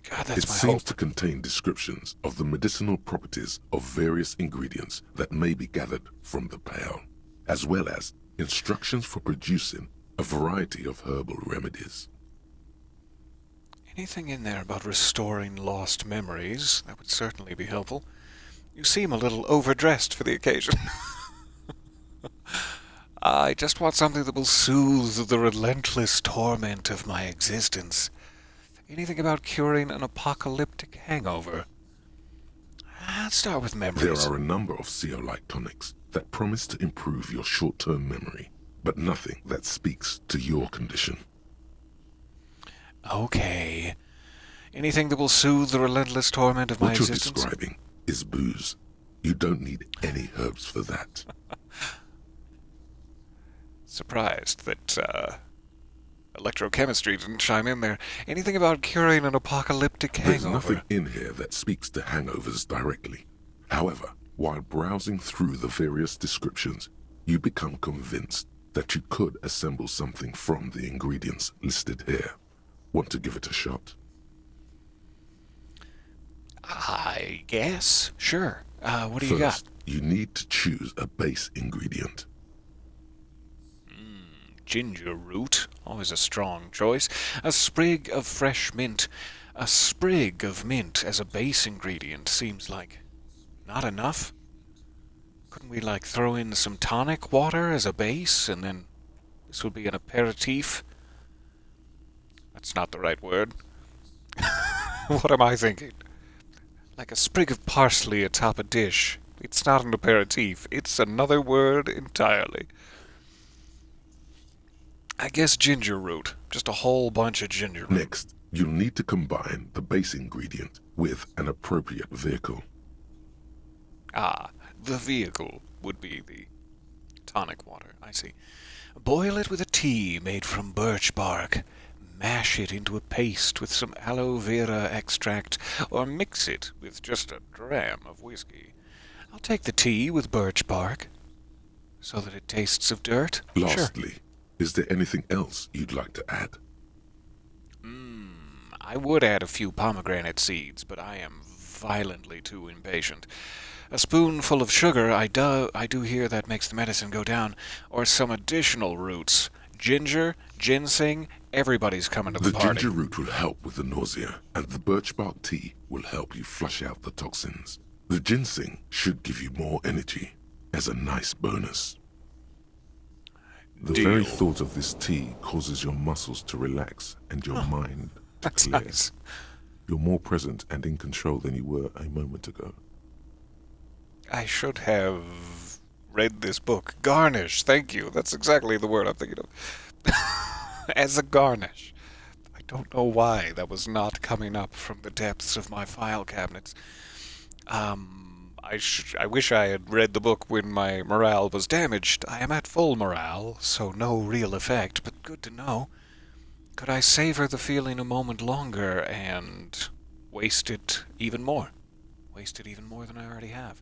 God, that's It my seems hope. to contain descriptions of the medicinal properties of various ingredients that may be gathered from the pale, as well as instructions for producing a variety of herbal remedies. Anything in there about restoring lost memories? That would certainly be helpful. You seem a little overdressed for the occasion. I just want something that will soothe the relentless torment of my existence. Anything about curing an apocalyptic hangover? Let's start with There memories. are a number of Seolite tonics that promise to improve your short-term memory, but nothing that speaks to your condition. Okay. Anything that will soothe the relentless torment of my What you're existence? describing is booze. You don't need any herbs for that. Surprised that, electrochemistry didn't chime in there. Anything about curing an apocalyptic There's hangover? nothing in here that speaks to hangovers directly. However, while browsing through the various descriptions, you become convinced that you could assemble something from the ingredients listed here. Want to give it a shot? I guess. Sure. What do you got? First, you need to choose a base ingredient. Ginger root. Always a strong choice. A sprig of fresh mint. A sprig of mint as a base ingredient seems like not enough. Couldn't we, like, throw in some tonic water as a base, and then this would be an aperitif? That's not the right word. What am I thinking? Like a sprig of parsley atop a dish. It's not an aperitif. It's another word entirely. I guess ginger root. Just a whole bunch of ginger root. Next, you'll need to combine the base ingredient with an appropriate vehicle. Ah, the vehicle would be the tonic water. I see. Boil it with a tea made from birch bark. Mash it into a paste with some aloe vera extract, or mix it with just a dram of whiskey. I'll take the tea with birch bark, so that it tastes of dirt. Lastly, is there anything else you'd like to add? I would add a few pomegranate seeds, but I am violently too impatient. A spoonful of sugar, I do hear that makes the medicine go down, or some additional roots. Ginger, ginseng, everybody's coming to the party. The ginger root will help with the nausea, and the birch bark tea will help you flush out the toxins. The ginseng should give you more energy, as a nice bonus. The Deal. very thought of this tea causes your muscles to relax and your mind to That's clear. nice. You're more present and in control than you were a moment ago. I should have read this book. Garnish, thank you. That's exactly the word I'm thinking of. As a garnish. I don't know why that was not coming up from the depths of my file cabinets. I wish I had read the book when my morale was damaged. I am at full morale, so no real effect, but good to know. Could I savor the feeling a moment longer and waste it even more? Waste it even more than I already have.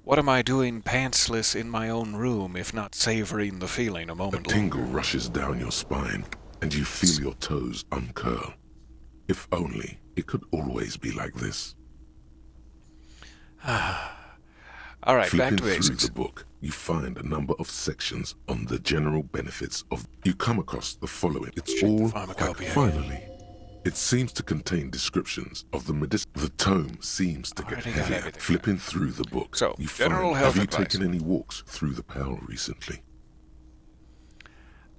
What am I doing pantsless in my own room if not savoring the feeling a A moment tingle longer? rushes down your spine, and you feel your toes uncurl. If only it could always be like this. All right, back Flipping to through basics. the book, you find a number of sections on the general benefits of... You come across the following. It's Check the all pharmacopoeia. finally. It seems to contain descriptions of the medicine. The tome seems to get Already got heavier. everything. Flipping through the book, So, you general find... health Have you advice. taken any walks through the Pearl recently?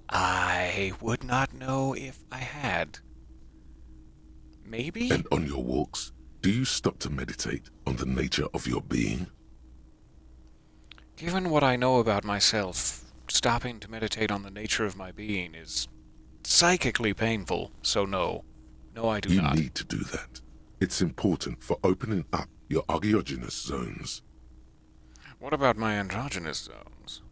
I would not know if I had. Maybe? And on your walks, do you stop to meditate on the nature of your being? Given what I know about myself, stopping to meditate on the nature of my being is psychically painful, so no. No, I do You not. need to do that. It's important for opening up your archaeogenous zones. What about my androgynous zones?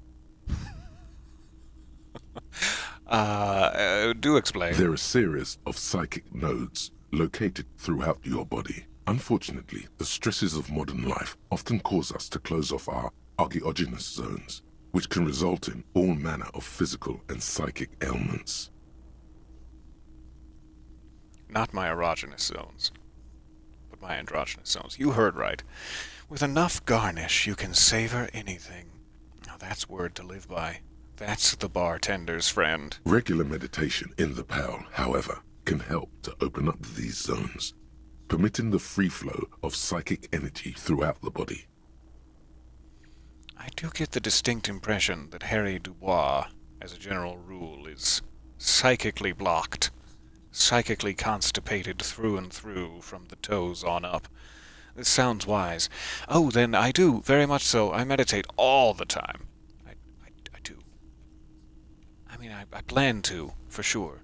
Do explain. They're a series of psychic nodes located throughout your body. Unfortunately, the stresses of modern life often cause us to close off our archaeogenous zones, which can result in all manner of physical and psychic ailments. Not my erogenous zones, but my androgynous zones. You heard right. With enough garnish, you can savor anything. Now that's word to live by. That's the bartender's friend. Regular meditation in the Pearl, however, can help to open up these zones, permitting the free flow of psychic energy throughout the body. I do get the distinct impression that Harry Dubois, as a general rule, is psychically blocked, psychically constipated through and through from the toes on up. This sounds wise. Oh, then I do, very much so. I meditate all the time. I do. I mean, I plan to, for sure.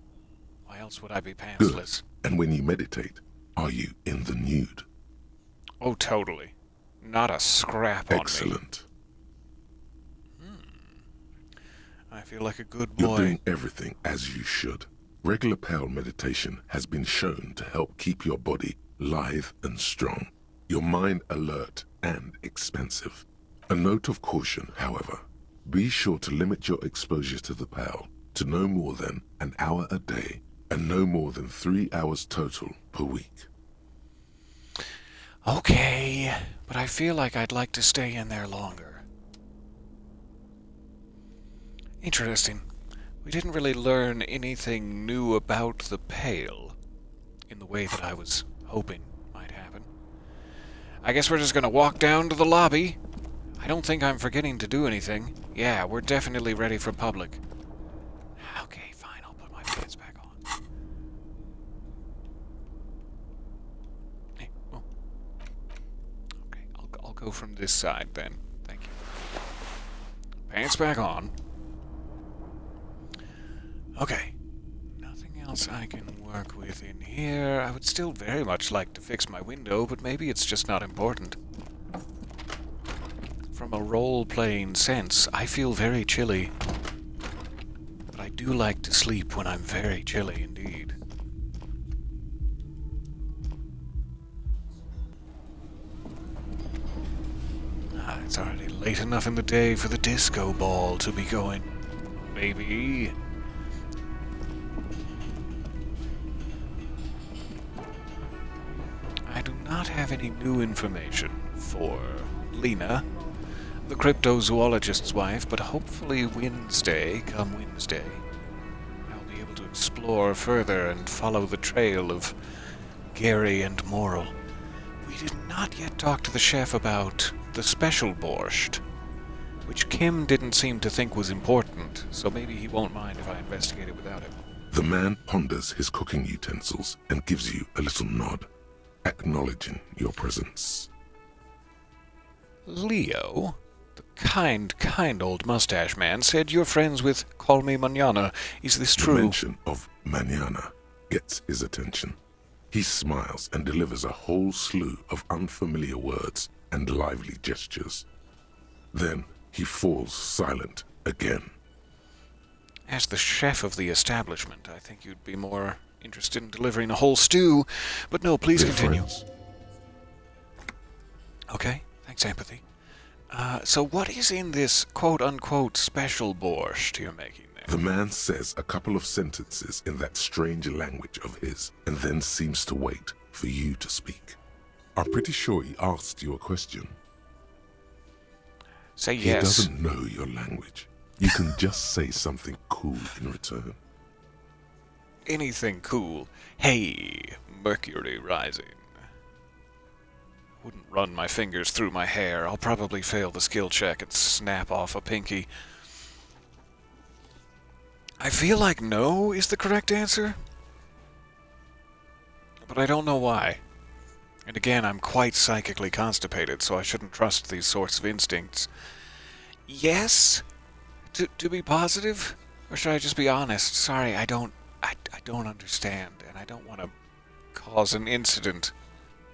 Why else would I be pantsless? And when you meditate, are you in the nude? Oh, totally. Not a scrap on me. Excellent. I feel like a good You're boy. doing everything as you should. Regular Pearl meditation has been shown to help keep your body lithe and strong, your mind alert and expansive. A note of caution, however. Be sure to limit your exposure to the Pearl to no more than an hour a day and no more than 3 hours total per week. Okay, but I feel like I'd like to stay in there longer. Interesting. We didn't really learn anything new about the Pale in the way that I was hoping might happen. I guess we're just gonna walk down to the lobby. I don't think I'm forgetting to do anything. Yeah, we're definitely ready for public. Okay, fine, I'll put my pants back on. go from this side then. Thank you. Pants back on. Okay. Nothing else I can work with in here. I would still very much like to fix my window, but maybe it's just not important. From a role-playing sense, I feel very chilly. But I do like to sleep when I'm very chilly indeed. It's already late enough in the day for the disco ball to be going. Maybe. I do not have any new information for Lena, the cryptozoologist's wife, but hopefully Wednesday, come Wednesday, I'll be able to explore further and follow the trail of Gary and Morrill. We did not yet talk to the chef about the special borscht, which Kim didn't seem to think was important, so maybe he won't mind if I investigate it without him. The man ponders his cooking utensils and gives you a little nod, acknowledging your presence. Leo, the kind old mustache man, said you're friends with Call Me Manana. Is this The true? mention of manana gets his attention. He smiles and delivers a whole slew of unfamiliar words and lively gestures. Then he falls silent again. As the chef of the establishment, I think you'd be more interested in delivering a whole stew, but no, please They're continue. friends. Okay, thanks, empathy. So what is in this quote-unquote special borscht you're making there? The man says a couple of sentences in that strange language of his, and then seems to wait for you to speak. I'm pretty sure he asked you a question. Say He yes. doesn't know your language. You can just say something cool in return. Anything cool. Hey, Mercury rising. Wouldn't run my fingers through my hair. I'll probably fail the skill check and snap off a pinky. I feel like no is the correct answer, but I don't know why. And again, I'm quite psychically constipated, so I shouldn't trust these sorts of instincts. Yes? To be positive? Or should I just be honest? Sorry, I don't understand, and I don't want to cause an incident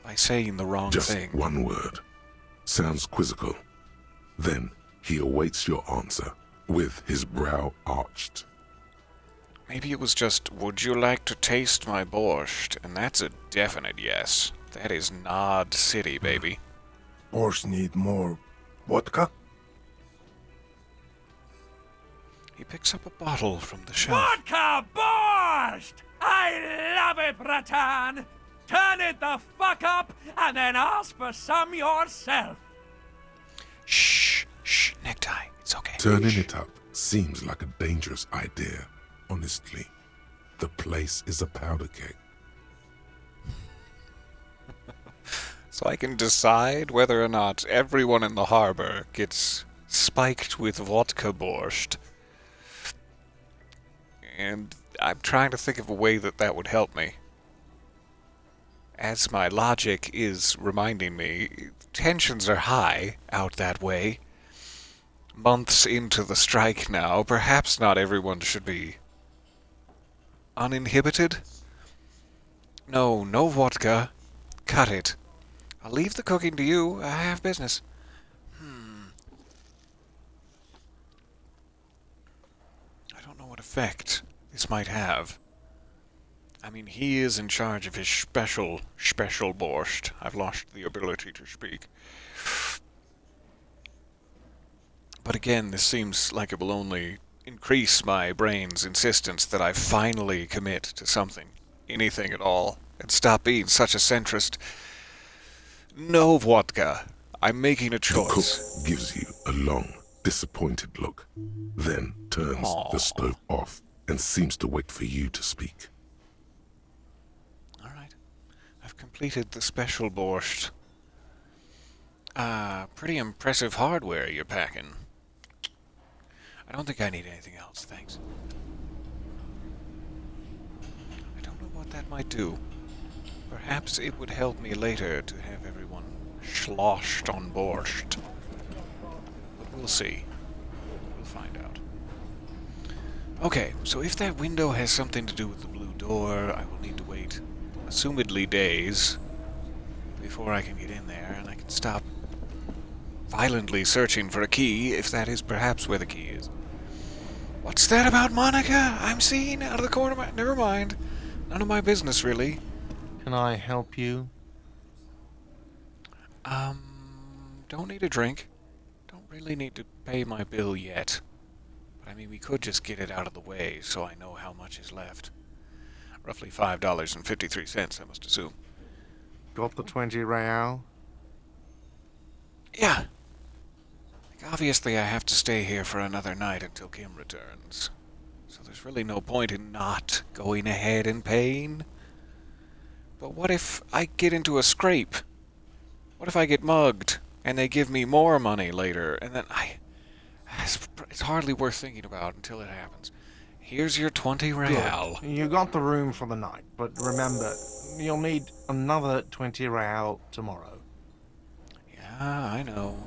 by saying the wrong Just thing. one word. Sounds quizzical. Then he awaits your answer with his brow arched. Maybe it was just, would you like to taste my borscht? And that's a definite yes. That is Nod City, baby. Borscht need more vodka? He picks up a bottle from the shelf. Vodka borscht! I love it, Bratan! Turn it the fuck up and then ask for some yourself. Shh, necktie. It's okay. Turning Shh. it up seems like a dangerous idea, honestly. The place is a powder keg. So I can decide whether or not everyone in the harbor gets spiked with vodka borscht. And I'm trying to think of a way that would help me. As my logic is reminding me, tensions are high out that way. Months into the strike now, perhaps not everyone should be uninhibited. No vodka. Cut it. I'll leave the cooking to you. I have business. I don't know what effect this might have. I mean, he is in charge of his special borscht. I've lost the ability to speak. But again, this seems like it will only increase my brain's insistence that I finally commit to something, anything at all, and stop being such a centrist. No vodka. I'm making a The choice. cook gives you a long, disappointed look, then turns Aw. the stove off and seems to wait for you to speak. All right. I've completed the special borscht. Pretty impressive hardware you're packing. I don't think I need anything else, thanks. I don't know what that might do. Perhaps it would help me later to have everyone sloshed on borscht. But we'll see. We'll find out. Okay, so if that window has something to do with the blue door, I will need to wait, assumedly days, before I can get in there, and I can stop violently searching for a key, if that is perhaps where the key is. What's that about Monica? I'm seeing out of the corner of my... Never mind. None of my business, really. Can I help you? Don't need a drink. Don't really need to pay my bill yet. But I mean, we could just get it out of the way so I know how much is left. Roughly $5.53, I must assume. Got the 20 real? Yeah. Like, obviously, I have to stay here for another night until Kim returns. So there's really no point in not going ahead and paying. But what if I get into a scrape? What if I get mugged, and they give me more money later, and then it's hardly worth thinking about until it happens. Here's your 20 real. Good. You got the room for the night, but remember, you'll need another 20 real tomorrow. Yeah, I know.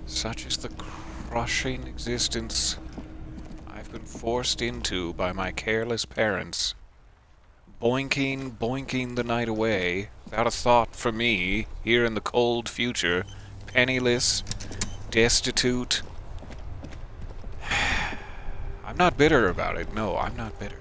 Such is the crushing existence I've been forced into by my careless parents. Boinking the night away, without a thought for me, here in the cold future, penniless, destitute. I'm not bitter about it. No, I'm not bitter.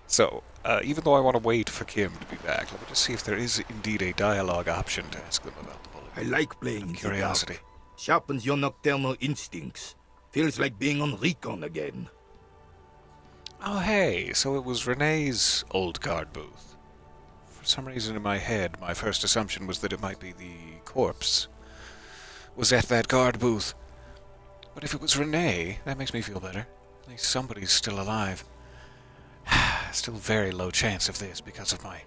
So, even though I want to wait for Kim to be back, let me just see if there is indeed a dialogue option to ask them about the bullet. I like playing in Curiosity. the dark. Sharpens your nocturnal instincts. Feels like being on recon again. Oh, hey, so it was Renee's old guard booth. For some reason in my head, my first assumption was that it might be the corpse was at that guard booth. But if it was Renee, that makes me feel better. At least somebody's still alive. Still very low chance of this because of my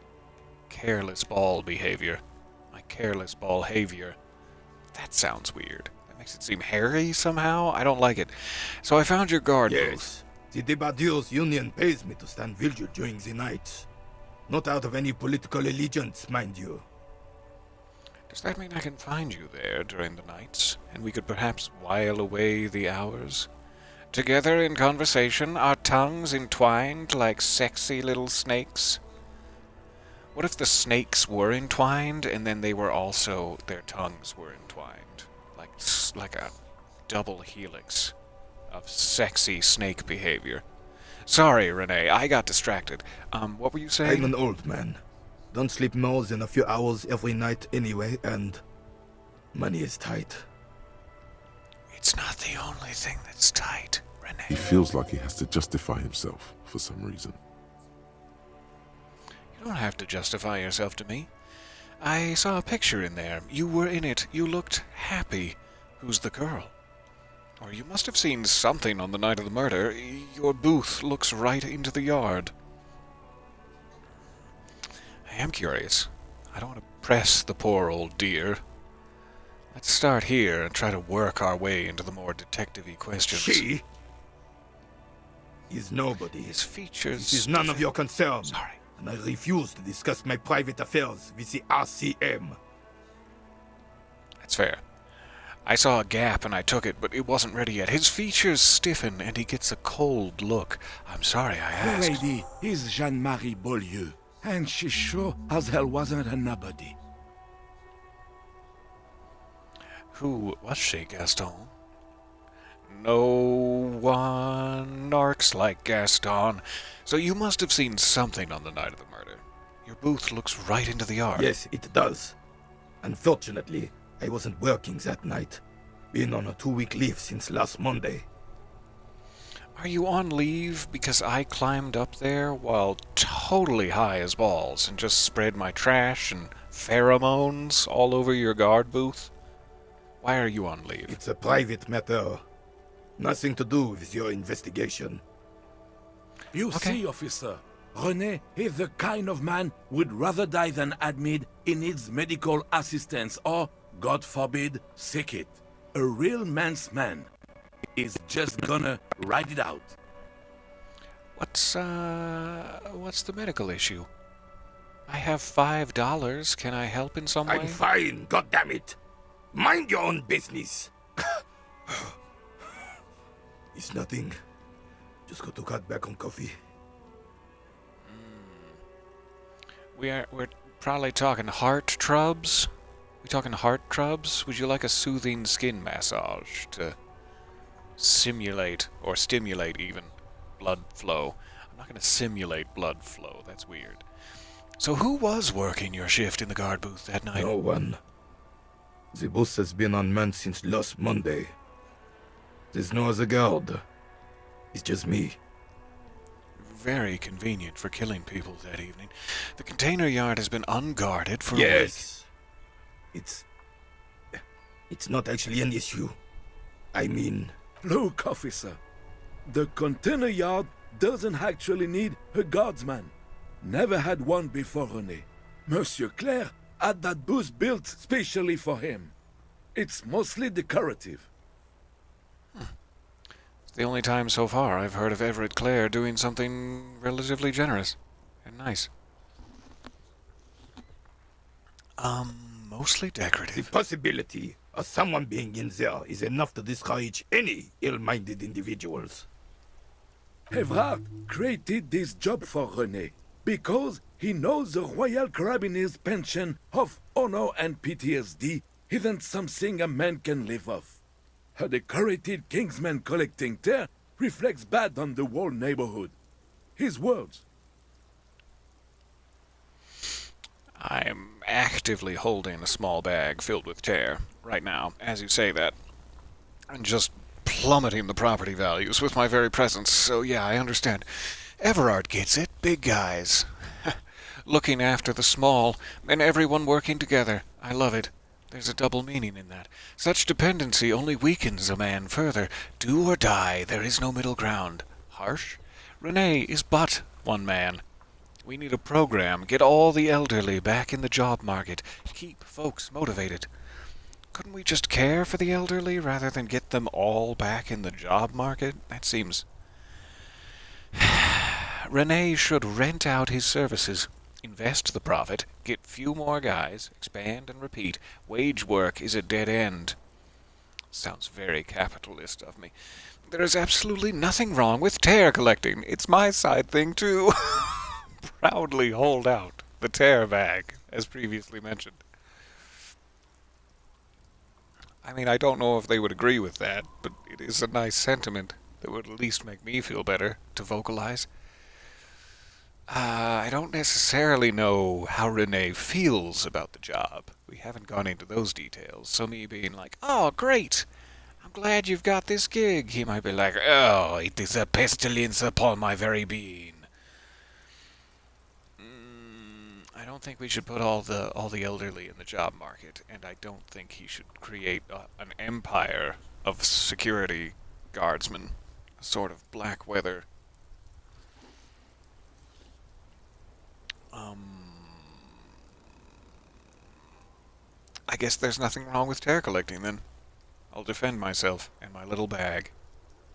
careless ball behavior. My careless ball behavior. That sounds weird. That makes it seem hairy somehow. I don't like it. So I found your guard booth. Yes, the Debardeurs Union pays me to stand vigil during the nights. Not out of any political allegiance, mind you. Does that mean I can find you there during the nights, and we could perhaps while away the hours? Together in conversation, our tongues entwined like sexy little snakes? What if the snakes were entwined, and then they were also, their tongues were entwined? Like a double helix of sexy snake behavior. Sorry, Renee, I got distracted. What were you saying? I'm an old man. Don't sleep more than a few hours every night anyway, and money is tight. It's not the only thing that's tight, Renee. He feels like he has to justify himself for some reason. You don't have to justify yourself to me. I saw a picture in there. You were in it. You looked happy. Who's the girl? Or you must have seen something on the night of the murder. Your booth looks right into the yard. I am curious. I don't want to press the poor old dear. Let's start here and try to work our way into the more detective-y questions. She is nobody. His features... This is none of your concern. Sorry. And I refuse to discuss my private affairs with the RCM. That's fair. I saw a gap and I took it, but it wasn't ready yet. His features stiffen and he gets a cold look. I'm sorry I asked. The lady is Jeanne-Marie Beaulieu, and she sure as hell wasn't a nobody. Who was she, Gaston? No one narks like Gaston. So you must have seen something on the night of the murder. Your booth looks right into the yard. Yes, it does. Unfortunately, I wasn't working that night. Been on a 2-week leave since last Monday. Are you on leave because I climbed up there while totally high as balls and just spread my trash and pheromones all over your guard booth? Why are you on leave? It's a private matter. Nothing to do with your investigation. You see, officer, René is the kind of man would rather die than admit he needs medical assistance or, God forbid, sick it. A real man's man is just gonna ride it out. What's the medical issue? I have $5. Can I help in some way? I'm fine, goddammit. Mind your own business. It's nothing. Just got to cut back on coffee. We're probably talking heart trubs. We talking heart trubs? Would you like a soothing skin massage to simulate or stimulate even blood flow? I'm not going to simulate blood flow. That's weird. So who was working your shift in the guard booth that night? No one. The bus has been unmanned since last Monday. There's no other guard. It's just me. Very convenient for killing people that evening. The container yard has been unguarded for a week. Yes. It's not actually an issue. I mean... Look, officer. The container yard doesn't actually need a guardsman. Never had one before René. Monsieur Claire had that booth built specially for him. It's mostly decorative. It's the only time so far I've heard of Everett Clare doing something relatively generous and nice. Mostly The decorative. possibility of someone being in there is enough to discourage any ill-minded individuals. Evrard created this job for René because he knows the Royal Carabiniers' pension of honor and PTSD isn't something a man can live off. A decorated Kingsman collecting tear reflects bad on the whole neighborhood. His words. I'm actively holding a small bag filled with tear right now, as you say that. And just plummeting the property values with my very presence, so yeah, I understand. Everard gets it, big guys. Looking after the small, and everyone working together. I love it. There's a double meaning in that. Such dependency only weakens a man further. Do or die, there is no middle ground. Harsh? René is but one man. We need a program, get all the elderly back in the job market, keep folks motivated. Couldn't we just care for the elderly rather than get them all back in the job market? That seems... René should rent out his services, invest the profit, get few more guys, expand and repeat. Wage work is a dead end. Sounds very capitalist of me. There is absolutely nothing wrong with tear collecting. It's my side thing too. Proudly hold out the tear bag, as previously mentioned. I mean, I don't know if they would agree with that, but it is a nice sentiment that would at least make me feel better to vocalize. I don't necessarily know how René feels about the job. We haven't gone into those details, so me being like, oh, great, I'm glad you've got this gig, he might be like, oh, it is a pestilence upon my very being. I don't think we should put all the elderly in the job market, and I don't think he should create an empire of security guardsmen, a sort of black weather. I guess there's nothing wrong with tear collecting then. I'll defend myself and my little bag.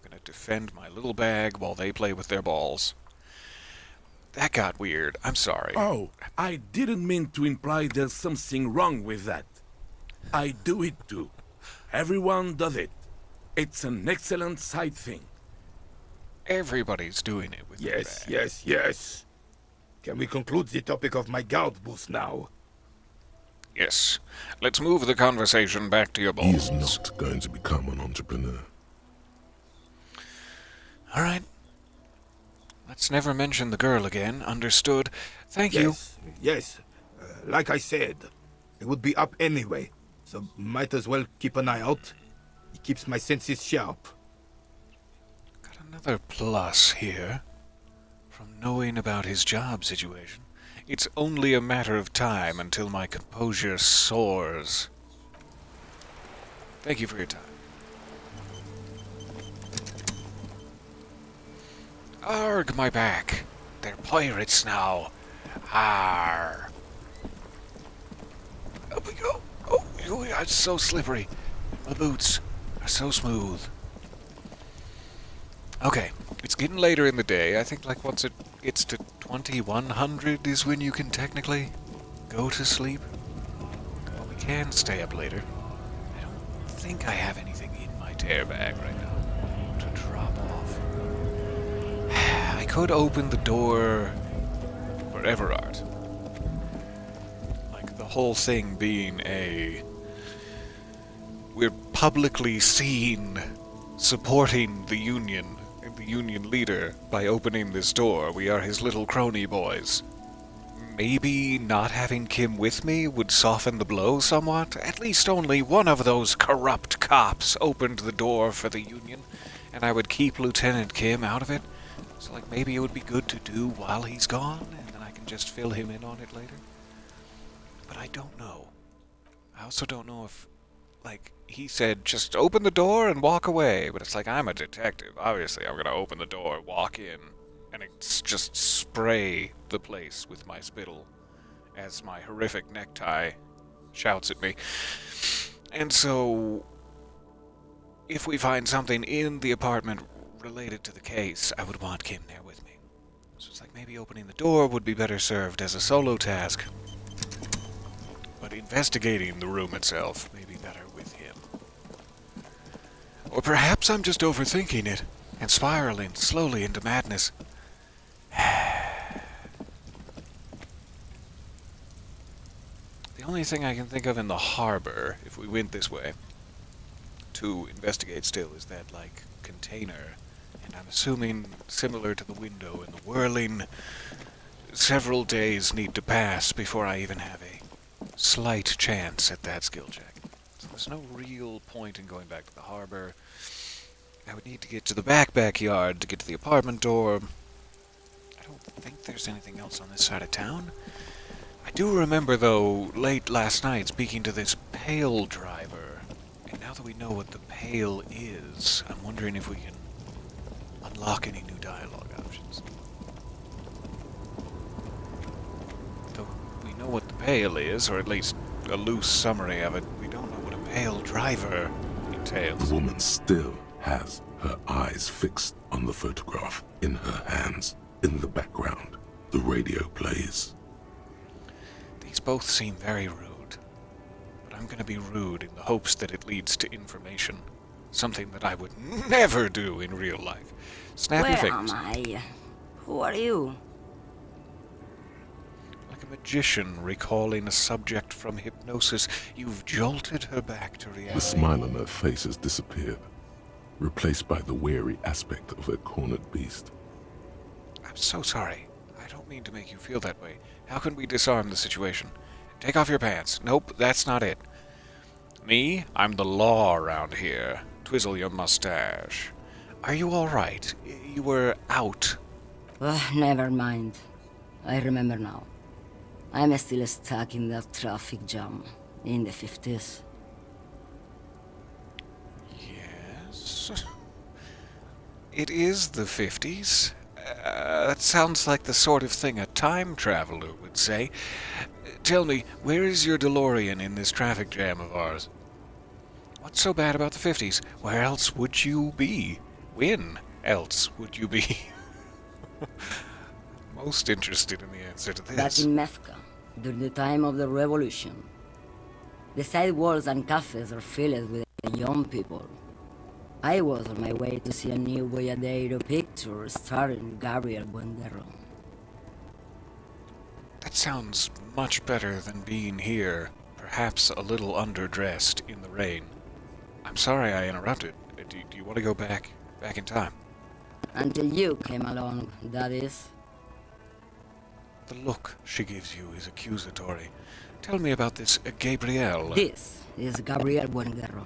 I'm gonna defend my little bag while they play with their balls. That got weird. I'm sorry. Oh, I didn't mean to imply there's something wrong with that. I do it too. Everyone does it. It's an excellent side thing. Everybody's doing it with their Yes, bag. yes. Can we conclude the topic of my guard booth now? Yes. Let's move the conversation back to your He is balls. not going to become an entrepreneur. All right. Let's never mention the girl again. Understood. Thank you. Yes. Like I said, it would be up anyway, so might as well keep an eye out. It keeps my senses sharp. Got another plus here from knowing about his job situation. It's only a matter of time until my composure soars. Thank you for your time. Arg, my back. They're pirates now. Arr. Up we go. Oh, it's so slippery. My boots are so smooth. Okay, It's getting later in the day. I think, like, once it gets to 2100 is when you can technically go to sleep. But we can stay up later. I don't think I have anything in my tear bag right now to drop off. I could open the door for Everard. Like, the whole thing being we're publicly seen supporting the Union and the Union leader by opening this door. We are his little crony boys. Maybe not having Kim with me would soften the blow somewhat. At least only one of those corrupt cops opened the door for the Union, and I would keep Lieutenant Kim out of it. So, like, maybe it would be good to do while he's gone, and then I can just fill him in on it later. But I don't know. I also don't know if, like, he said, just open the door and walk away. But it's like, I'm a detective. Obviously, I'm going to open the door, walk in, and just spray the place with my spittle as my horrific necktie shouts at me. And so, if we find something in the apartment related to the case, I would want Kim there with me. So it's like, maybe opening the door would be better served as a solo task. But investigating the room itself may be better with him. Or perhaps I'm just overthinking it and spiraling slowly into madness. The only thing I can think of in the harbor, if we went this way, to investigate still, is that, like, container. And I'm assuming similar to the window in the whirling, several days need to pass before I even have a slight chance at that skill check. So there's no real point in going back to the harbor. I would need to get to the backyard to get to the apartment door. I don't think there's anything else on this side of town. I do remember, though, late last night speaking to this Pale driver. And now that we know what the Pale is, I'm wondering if we can unlock any new dialogue options. Though we know what the Pale is, or at least a loose summary of it, we don't know what a Pale driver entails. The woman still has her eyes fixed on the photograph in her hands. In the background, the radio plays. These both seem very rude, but I'm going to be rude in the hopes that it leads to information. Something that I would never do in real life. Snap your Where am fingers. I? Who are you? Like a magician recalling a subject from hypnosis, you've jolted her back to reality. The smile on her face has disappeared, replaced by the wary aspect of a cornered beast. I'm so sorry. I don't mean to make you feel that way. How can we disarm the situation? Take off your pants. Nope, that's not it. Me? I'm the law around here. Twizzle your mustache. Are you all right? You were out. Never mind. I remember now. I'm still stuck in that traffic jam in the 50s. Yes. It is the 50s. That sounds like the sort of thing a time traveler would say. Tell me, where is your DeLorean in this traffic jam of ours? What's so bad about the 50s? Where else would you be? When else would you be? Most interested in the answer to Back this. in Mecca, during the time of the revolution. The sidewalks and cafes are filled with young people. I was on my way to see a new Boyadero picture starring Gabriel Buendero. That sounds much better than being here, perhaps a little underdressed in the rain. I'm sorry I interrupted. Do you want to go back in time? Until you came along, that is. The look she gives you is accusatory. Tell me about this Gabriel. This is Gabriel Buendero.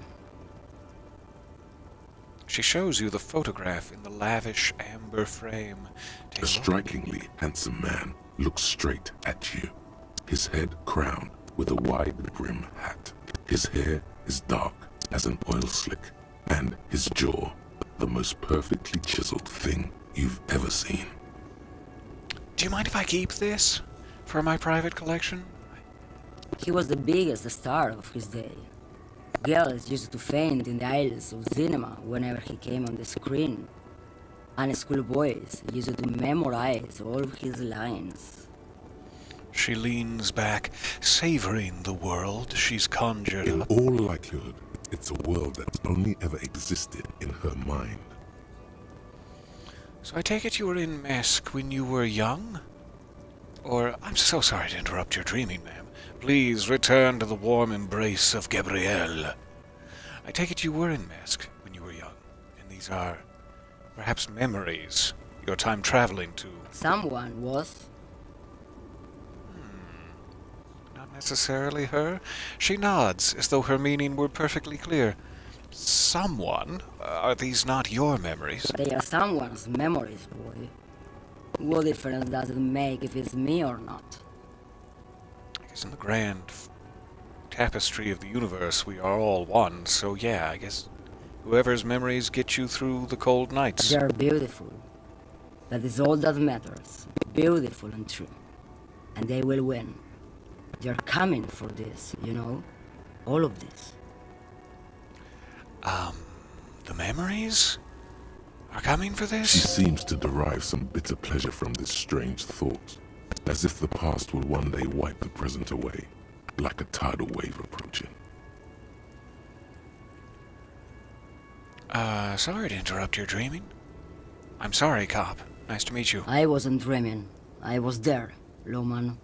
She shows you the photograph in the lavish amber frame. Take A look. strikingly handsome man looks straight at you, his head crowned with a wide brim hat. His hair is dark as an oil slick, and his jaw the most perfectly chiseled thing you've ever seen. Do you mind if I keep this for my private collection? He was the biggest star of his day. Girls used to faint in the aisles of cinema whenever he came on the screen. And schoolboys used to memorize all of his lines. She leans back, savoring the world she's conjured In up. all likelihood, it's a world that's only ever existed in her mind. So I take it you were in Mesk when you were young? Or, I'm so sorry to interrupt your dreaming, ma'am. Please return to the warm embrace of Gabrielle. I take it you were in Mesk when you were young, and these are perhaps memories, your time traveling to... Someone was. Not necessarily her. She nods, as though her meaning were perfectly clear. Someone? Are these not your memories? They are someone's memories, boy. What difference does it make if it's me or not? I guess in the grand tapestry of the universe, we are all one, so yeah, I guess whoever's memories get you through the cold nights. They're beautiful. That is all that matters. Beautiful and true. And they will win. They're coming for this, you know? All of this. The memories are coming for this? She seems to derive some bitter pleasure from this strange thought, as if the past will one day wipe the present away, like a tidal wave approaching. Sorry to interrupt your dreaming. I'm sorry, cop. Nice to meet you. I wasn't dreaming. I was there, Lawman.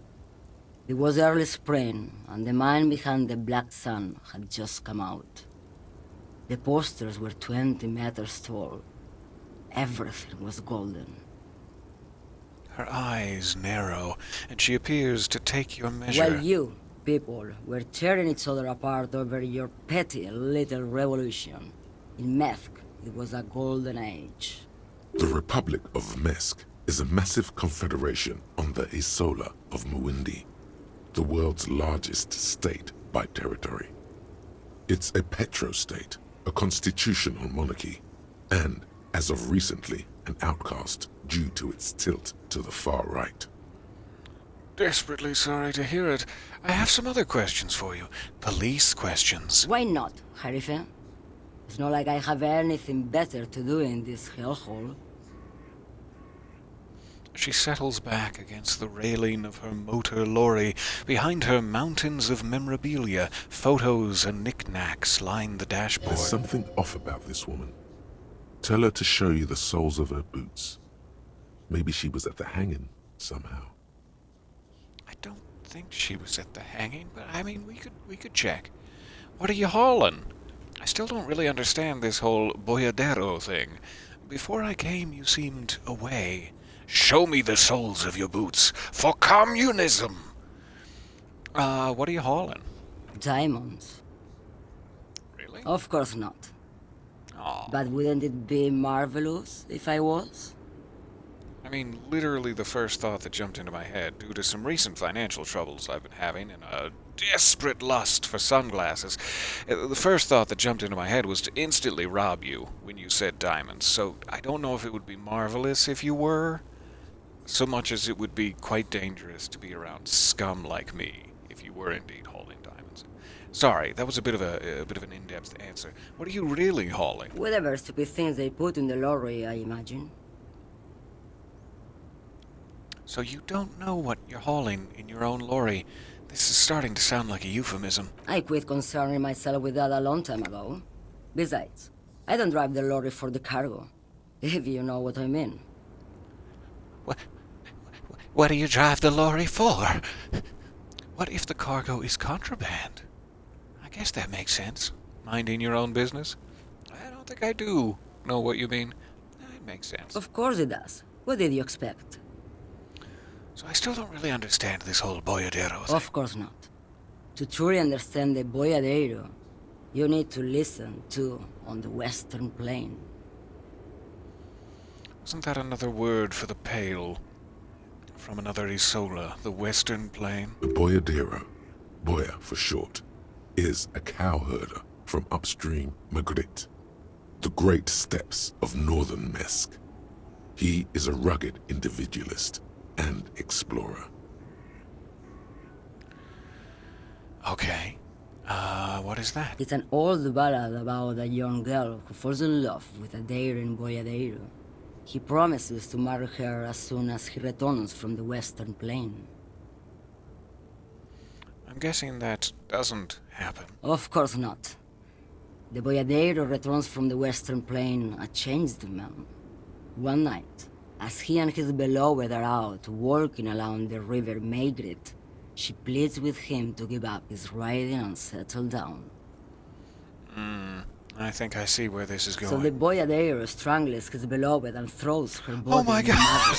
It was early spring, and the man behind the black sun had just come out. The posters were 20 meters tall. Everything was golden. Her eyes narrow, and she appears to take your measure. While you, people, were tearing each other apart over your petty little revolution, in Mesk, it was a golden age. The Republic of Mesk is a massive confederation on the Isola of Muindi, the world's largest state by territory. It's a petrostate, a constitutional monarchy, and, as of recently, an outcast due to its tilt to the far right. Desperately sorry to hear it. I have some other questions for you. Police questions. Why not, Harife? It's not like I have anything better to do in this hellhole. She settles back against the railing of her motor lorry. Behind her, mountains of memorabilia, photos and knickknacks line the dashboard. There's something off about this woman. Tell her to show you the soles of her boots. Maybe she was at the hanging somehow. I don't think she was at the hanging, but I mean, we could check. What are you hauling? I still don't really understand this whole boyadero thing. Before I came, you seemed away. Show me the soles of your boots for communism. What are you hauling? Diamonds. Really? Of course not. Aw. But wouldn't it be marvelous if I was? I mean, literally the first thought that jumped into my head, due to some recent financial troubles I've been having and a desperate lust for sunglasses, the first thought that jumped into my head was to instantly rob you when you said diamonds. So I don't know if it would be marvelous if you were, so much as it would be quite dangerous to be around scum like me if you were indeed holding diamonds. Sorry, that was a bit of an in-depth answer. What are you really hauling? Whatever stupid things they put in the lorry, I imagine. So you don't know what you're hauling in your own lorry. This is starting to sound like a euphemism. I quit concerning myself with that a long time ago. Besides, I don't drive the lorry for the cargo, if you know what I mean. What do you drive the lorry for? What if the cargo is contraband? I guess that makes sense. Minding your own business? I don't think I do know what you mean. It makes sense. Of course it does. What did you expect? So I still don't really understand this whole boyadero thing. Of course not. To truly understand the boyadero, you need to listen to on the Western Plain. Wasn't that another word for the pale? From another Isola, the Western Plain? The boyadero, boya for short, is a cowherder from upstream Magritte, the great steppes of northern Mesk. He is a rugged individualist and explorer. Okay. What is that? It's an old ballad about a young girl who falls in love with a daring boyadero. He promises to marry her as soon as he returns from the Western Plain. I'm guessing that doesn't happen. Of course not. The Boyadero returns from the Western Plain a changed man. One night, as he and his beloved are out walking along the river Maygrit, she pleads with him to give up his riding and settle down. I think I see where this is going. So the Boyadero strangles his beloved and throws her body Oh my in the God! mud.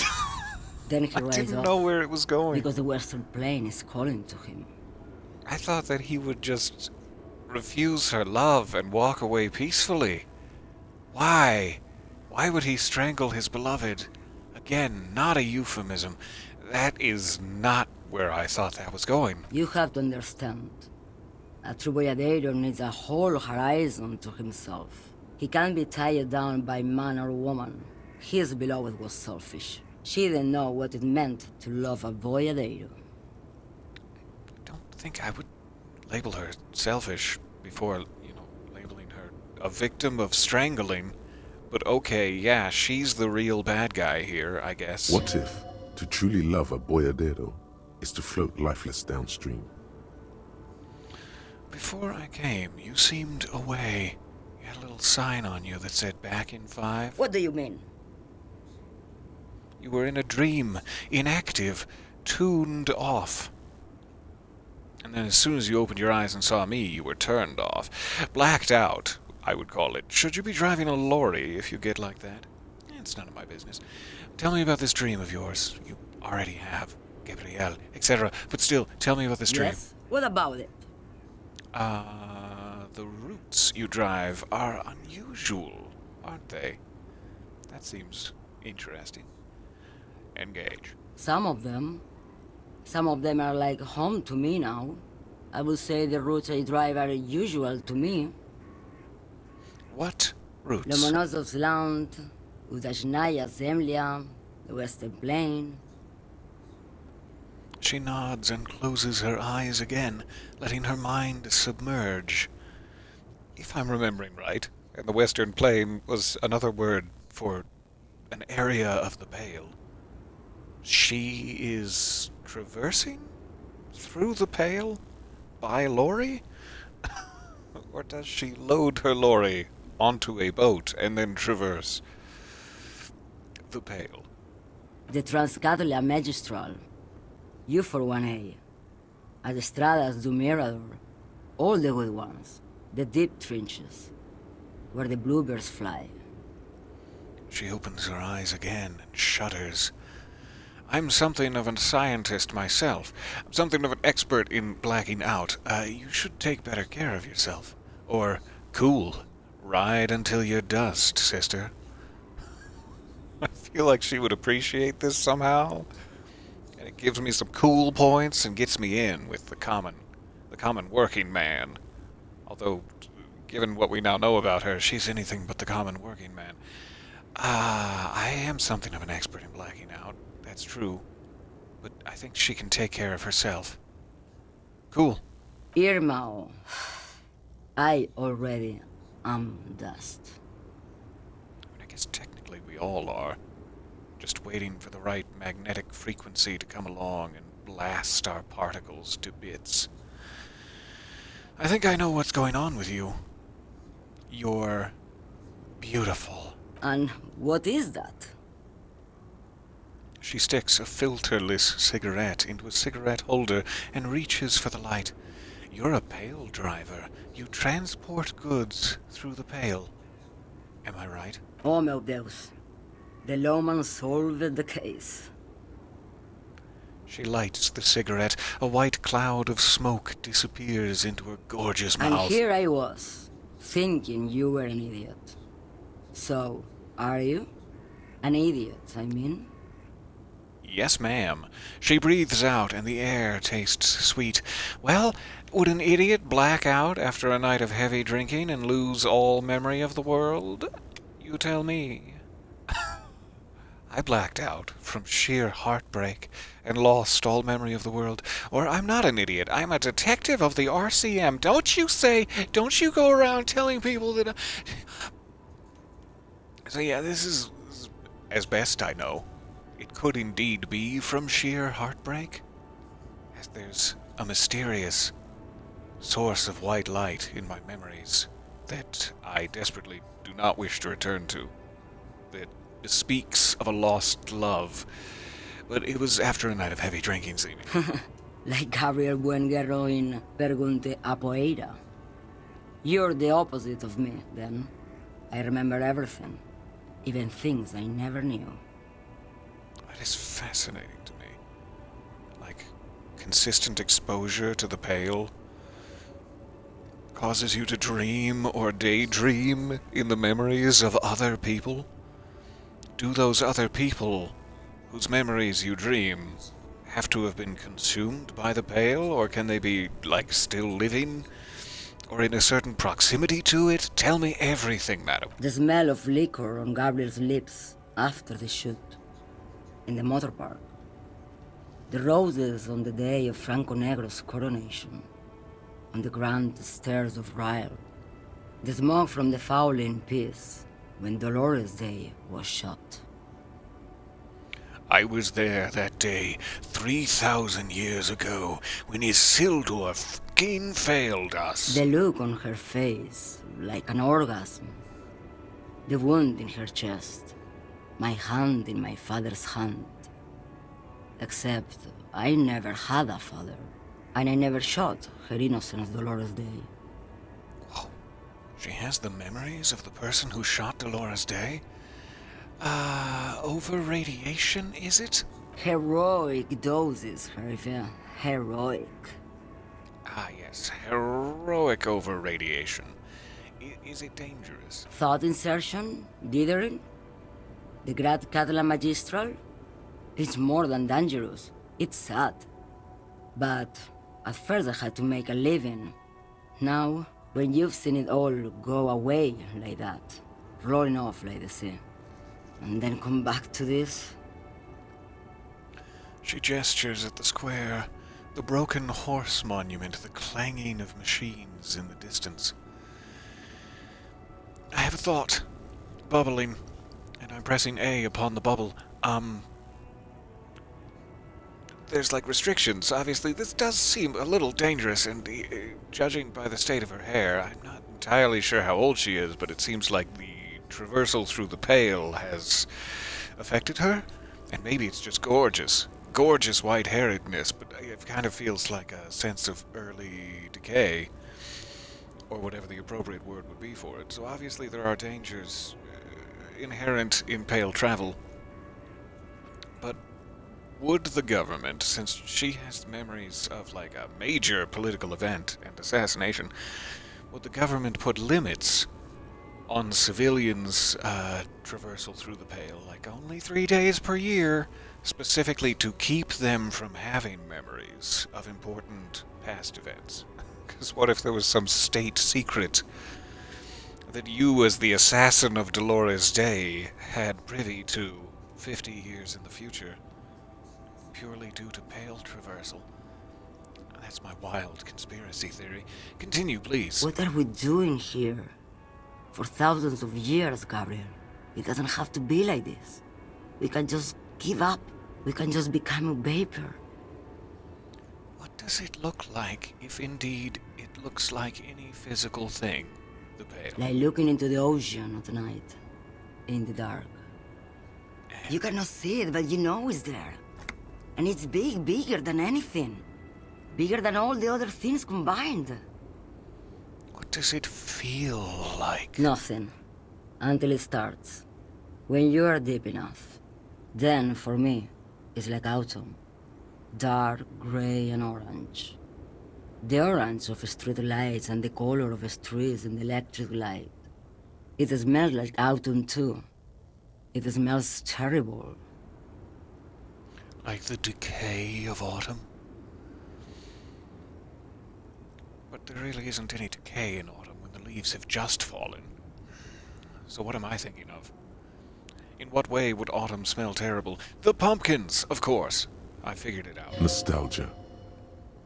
Then he I rides didn't off know where it was going. because the Western Plain is calling to him. I thought that he would just refuse her love and walk away peacefully. Why? Why would he strangle his beloved? Again, not a euphemism. That is not where I thought that was going. You have to understand. A true Boyadero needs a whole horizon to himself. He can't be tied down by man or woman. His beloved was selfish. She didn't know what it meant to love a Boyadero. I don't think I would label her selfish before, labeling her a victim of strangling. But okay, yeah, she's the real bad guy here, I guess. What if to truly love a boyadero is to float lifeless downstream? Before I came, you seemed away. You had a little sign on you that said back in 5. What do you mean? You were in a dream, inactive, tuned off. And then as soon as you opened your eyes and saw me, you were turned off. Blacked out, I would call it. Should you be driving a lorry if you get like that? It's none of my business. Tell me about this dream of yours. You already have, Gabriel, etc. But still, tell me about this dream. Yes? What about it? The routes you drive are unusual, aren't they? That seems interesting. Engage. Some of them. Some of them are like home to me now. I would say the routes I drive are usual to me. What routes? Lomonosov's Land, Udashnaya Zemlya, the Western Plain. She nods and closes her eyes again, letting her mind submerge. If I'm remembering right, and the Western Plain was another word for an area of the Pale, she is traversing through the Pale by lorry? Or does she load her lorry onto a boat and then traverse the Pale? The Transcatolia Magistral. You for 1A. Adestradas du Mirador. All the good ones. The deep trenches. Where the bluebirds fly. She opens her eyes again and shudders. I'm something of a scientist myself. I'm something of an expert in blacking out. You should take better care of yourself. Or, cool. Ride until you're dust, sister. I feel like she would appreciate this somehow. And it gives me some cool points and gets me in with the common working man. Although, given what we now know about her, she's anything but the common working man. I am something of an expert in blacking out. That's true. But I think she can take care of herself. Cool. Irmao. I already am dust. I guess technically we all are. Just waiting for the right magnetic frequency to come along and blast our particles to bits. I think I know what's going on with you. You're beautiful. And what is that? She sticks a filterless cigarette into a cigarette holder and reaches for the light. You're a Pale driver. You transport goods through the Pale. Am I right? Oh, meu Deus. The lawman solved the case. She lights the cigarette. A white cloud of smoke disappears into her gorgeous And mouth. here I was, thinking you were an idiot. So, are you? An idiot, I mean? Yes, ma'am. She breathes out, and the air tastes sweet. Well, would an idiot black out after a night of heavy drinking and lose all memory of the world? You tell me. I blacked out from sheer heartbreak and lost all memory of the world. Or I'm not an idiot. I'm a detective of the RCM. Don't you go around telling people that... So yeah, this is as best I know, it could indeed be from sheer heartbreak, as there's a mysterious source of white light in my memories that I desperately do not wish to return to, that speaks of a lost love, but it was after a night of heavy drinking, seemingly. Like Gabriel Buenguerro in Pergunte a Poeira. You're the opposite of me, then. I remember everything, even things I never knew. That is fascinating to me. Like, consistent exposure to the pale causes you to dream or daydream in the memories of other people? Do those other people, whose memories you dream, have to have been consumed by the pale, or can they be, like, still living? Or in a certain proximity to it? Tell me everything, madam. The smell of liquor on Gabriel's lips after the shoot. In the motor park. The roses on the day of Franco Negro's coronation. On the grand stairs of Ryle. The smoke from the Fowling piece when Dolores Day was shot. I was there that day, 3,000 years ago, when Isildur fucking failed us. The look on her face, like an orgasm. The wound in her chest. My hand in my father's hand. Except, I never had a father. And I never shot her innocent Dolores Day. Oh, she has the memories of the person who shot Dolores Day? Over radiation, is it? Heroic doses, Harvey. Heroic. Ah, yes, heroic over radiation. Is it dangerous? Thought insertion? Dithering? The Grad Catalan Magistral? It's more than dangerous. It's sad. But at first I had to make a living. Now, when you've seen it all go away like that, rolling off like the sea, and then come back to this? She gestures at the square, the broken horse monument, the clanging of machines in the distance. I have a thought, bubbling, and I'm pressing A upon the bubble. There's like restrictions, obviously. This does seem a little dangerous, and judging by the state of her hair, I'm not entirely sure how old she is, but it seems like the traversal through the pale has affected her, and maybe it's just gorgeous. Gorgeous white-hairedness, but it kind of feels like a sense of early decay, or whatever the appropriate word would be for it. So obviously there are dangers inherent in pale travel. But would the government, since she has memories of like a major political event and assassination, would the government put limits on civilians' traversal through the pale, like only 3 days per year, specifically to keep them from having memories of important past events? Because what if there was some state secret that you, as the assassin of Dolores Day, had privy to 50 years in the future, purely due to pale traversal? That's my wild conspiracy theory. Continue, please. What are we doing here? For thousands of years, Gabriel. It doesn't have to be like this. We can just give up. We can just become a vapor. What does it look like, if indeed it looks like any physical thing, the pale? Like looking into the ocean at night, in the dark. You cannot see it, but you know it's there. And it's big, bigger than anything. Bigger than all the other things combined. What does it feel like? Nothing. Until it starts. When you are deep enough. Then, for me, it's like autumn. Dark, gray, and orange. The orange of street lights and the color of streets in the electric light. It smells like autumn, too. It smells terrible. Like the decay of autumn? But there really isn't any decay in autumn when the leaves have just fallen. So what am I thinking of? In what way would autumn smell terrible? The pumpkins, of course. I figured it out. Nostalgia.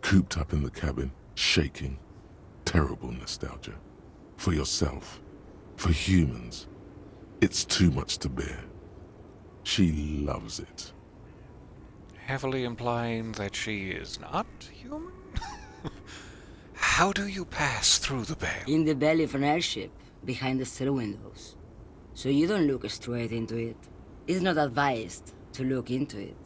Cooped up in the cabin, shaking. Terrible nostalgia. For yourself. For humans. It's too much to bear. She loves it. Heavily implying that she is not human? How do you pass through the Pale? In the belly of an airship, behind the stair windows. So you don't look straight into it. It's not advised to look into it.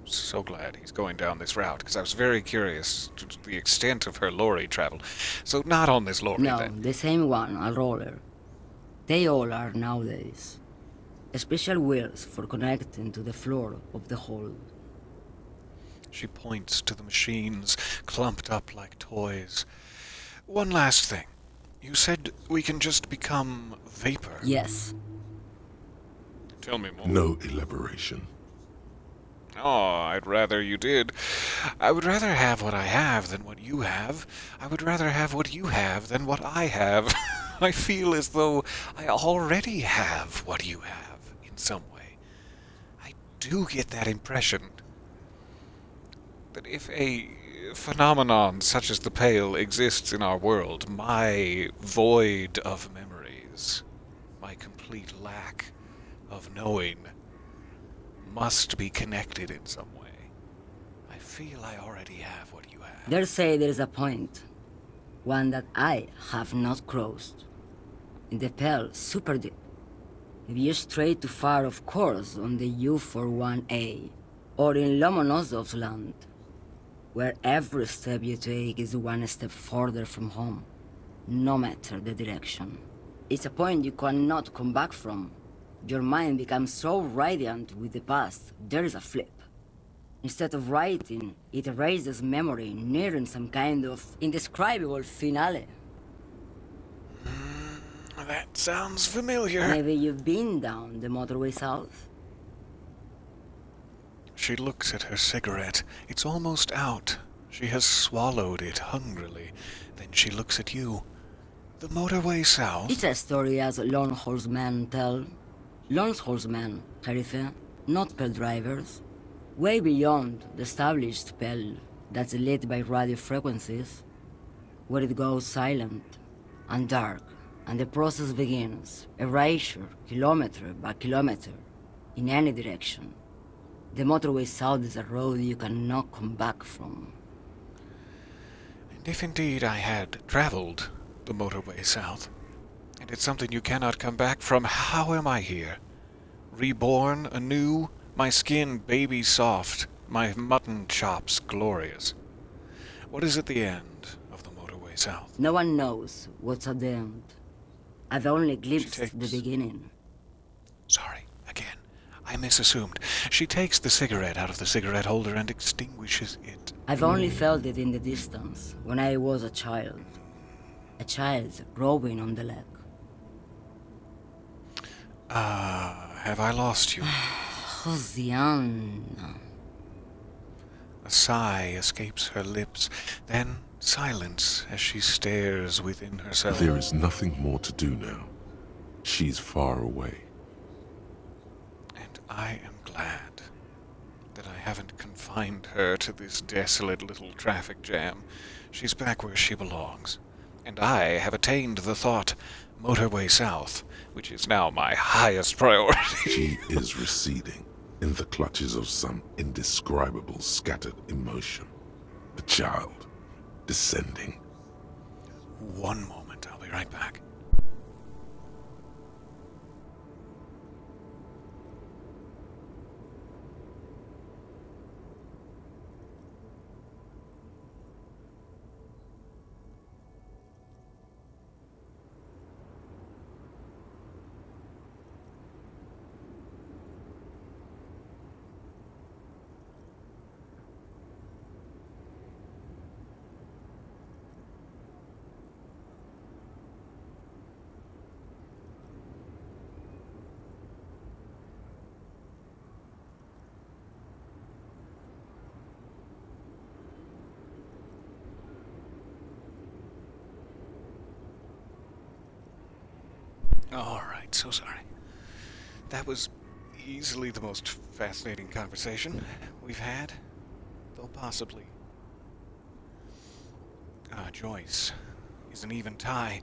So glad he's going down this route, because I was very curious to the extent of her lorry travel. So not on this lorry, No, then. the same one, a roller. They all are nowadays. Special wheels for connecting to the floor of the hold. She points to the machines, clumped up like toys. One last thing. You said we can just become vapor. Yes. Tell me more. No elaboration. Oh, I'd rather you did. I would rather have what I have than what you have. I would rather have what you have than what I have. I feel as though I already have what you have, in some way. I do get that impression that if a phenomenon such as the Pale exists in our world, my void of memories, my complete lack of knowing, must be connected in some way. I feel I already have what you have. They say there is a point. One that I have not crossed. In the Pale, super deep. If you stray too far, of course, on the U41A, or in Lomonosov's land, where every step you take is one step further from home, no matter the direction. It's a point you cannot come back from. Your mind becomes so radiant with the past, there is a flip. Instead of writing, it erases memory, nearing some kind of indescribable finale. That sounds familiar. Maybe you've been down the motorway south? She looks at her cigarette. It's almost out. She has swallowed it hungrily. Then she looks at you. The motorway south? It's a story as lone horsemen tell. Lone horsemen, Sheriff, not Pale drivers. Way beyond the established Pale that's lit by radio frequencies, where it goes silent and dark, and the process begins, erasure, kilometer by kilometer, in any direction. The motorway south is a road you cannot come back from. And if indeed I had traveled the motorway south, and it's something you cannot come back from, how am I here? Reborn anew, my skin baby soft, my mutton chops glorious. What is at the end of the motorway south? No one knows what's at the end. I've only glimpsed the beginning. Sorry, again. I misassumed. She takes the cigarette out of the cigarette holder and extinguishes it. I've only felt it in the distance, when I was a child. A child growing on the lake. Have I lost you? Josiana. A sigh escapes her lips, then silence as she stares within herself. There is nothing more to do now. She's far away. And I am glad that I haven't confined her to this desolate little traffic jam. She's back where she belongs. And I have attained the thought, motorway south, which is now my highest priority. She is receding in the clutches of some indescribable scattered emotion. A child descending. One moment, I'll be right back. Alright, so sorry. That was easily the most fascinating conversation we've had, though possibly. Joyce is an even tie.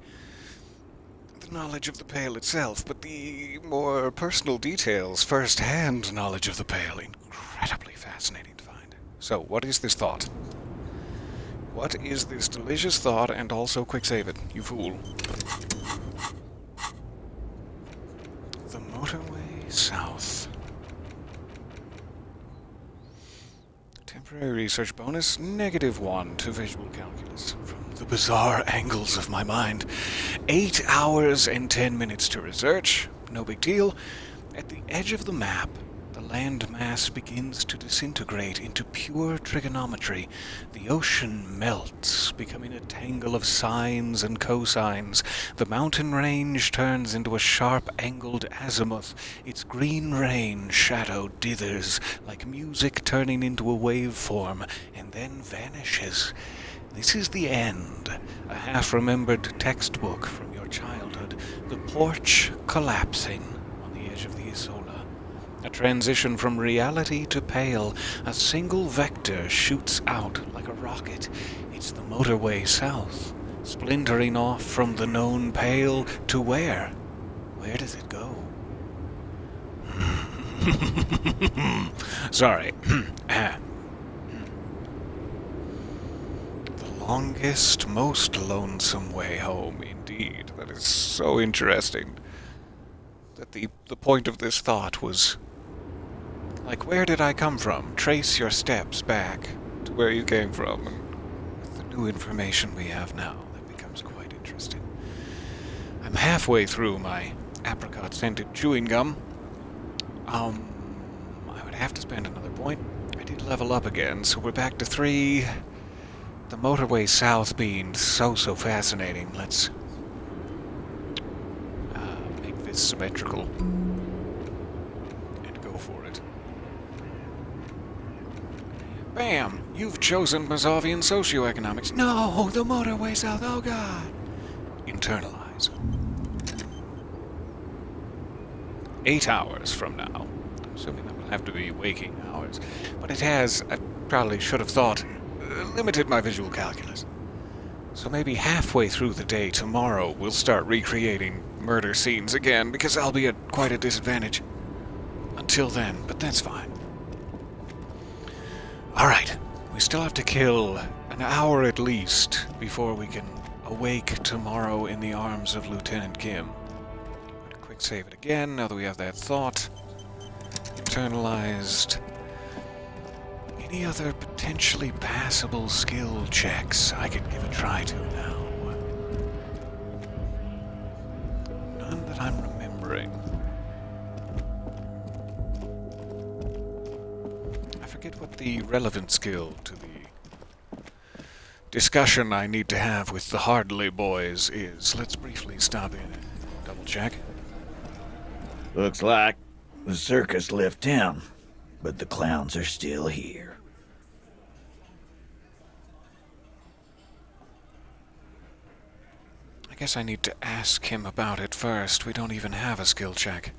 The the knowledge of the Pale itself, but the more personal details, first-hand knowledge of the Pale, incredibly fascinating to find. So, what is this thought? What is this delicious thought, and also quick save it, you fool. The motorway south. Temporary research bonus, -1 to visual calculus. From the bizarre angles of my mind. 8 hours and 10 minutes to research. No big deal. At the edge of the map, the land mass begins to disintegrate into pure trigonometry. The ocean melts, becoming a tangle of sines and cosines. The mountain range turns into a sharp-angled azimuth. Its green rain shadow dithers, like music turning into a waveform, and then vanishes. This is the end. A half-remembered textbook from your childhood. The porch collapsing on the edge of the Isola. A transition from reality to Pale. A single vector shoots out like a rocket. It's the motorway south, splintering off from the known Pale to where? Where does it go? Sorry. The longest, most lonesome way home, indeed. That is so interesting. That the point of this thought was, like, where did I come from? Trace your steps back to where you came from. And with the new information we have now, that becomes quite interesting. I'm halfway through my apricot-scented chewing gum. I would have to spend another point. I did level up again, so we're back to 3. The motorway south being so fascinating. Let's make this symmetrical and go for it. Bam! You've chosen Mazovian socioeconomics. No! The motorway south! Oh god! Internalize. 8 hours from now. I'm assuming that will have to be waking hours. But it has, I probably should have thought, limited my visual calculus. So maybe halfway through the day tomorrow we'll start recreating murder scenes again, because I'll be at quite a disadvantage. Until then, but that's fine. Alright, we still have to kill an hour at least before we can awake tomorrow in the arms of Lieutenant Kim. I'm gonna quick save it again now that we have that thought. Internalized. Any other potentially passable skill checks I could give a try to now? None that I'm remembering. I forget what the relevant skill to the discussion I need to have with the Hardley boys is. Let's briefly stop in and double check. Looks like the circus left town, but the clowns are still here. I guess I need to ask him about it first. We don't even have a skill check.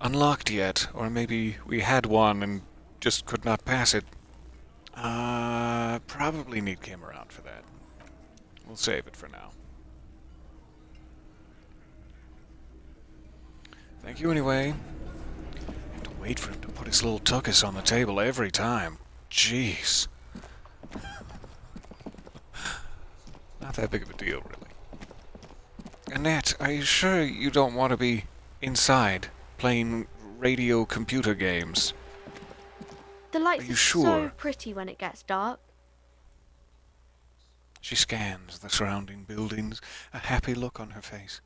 Unlocked yet, or maybe we had one and just could not pass it. Probably need Kim around for that. We'll save it for now. Thank you anyway. I have to wait for him to put his little tuchus on the table every time. Jeez. Not that big of a deal, really. Annette, are you sure you don't want to be inside playing radio computer games? The lights are you are sure? So pretty when it gets dark. She scans the surrounding buildings, a happy look on her face.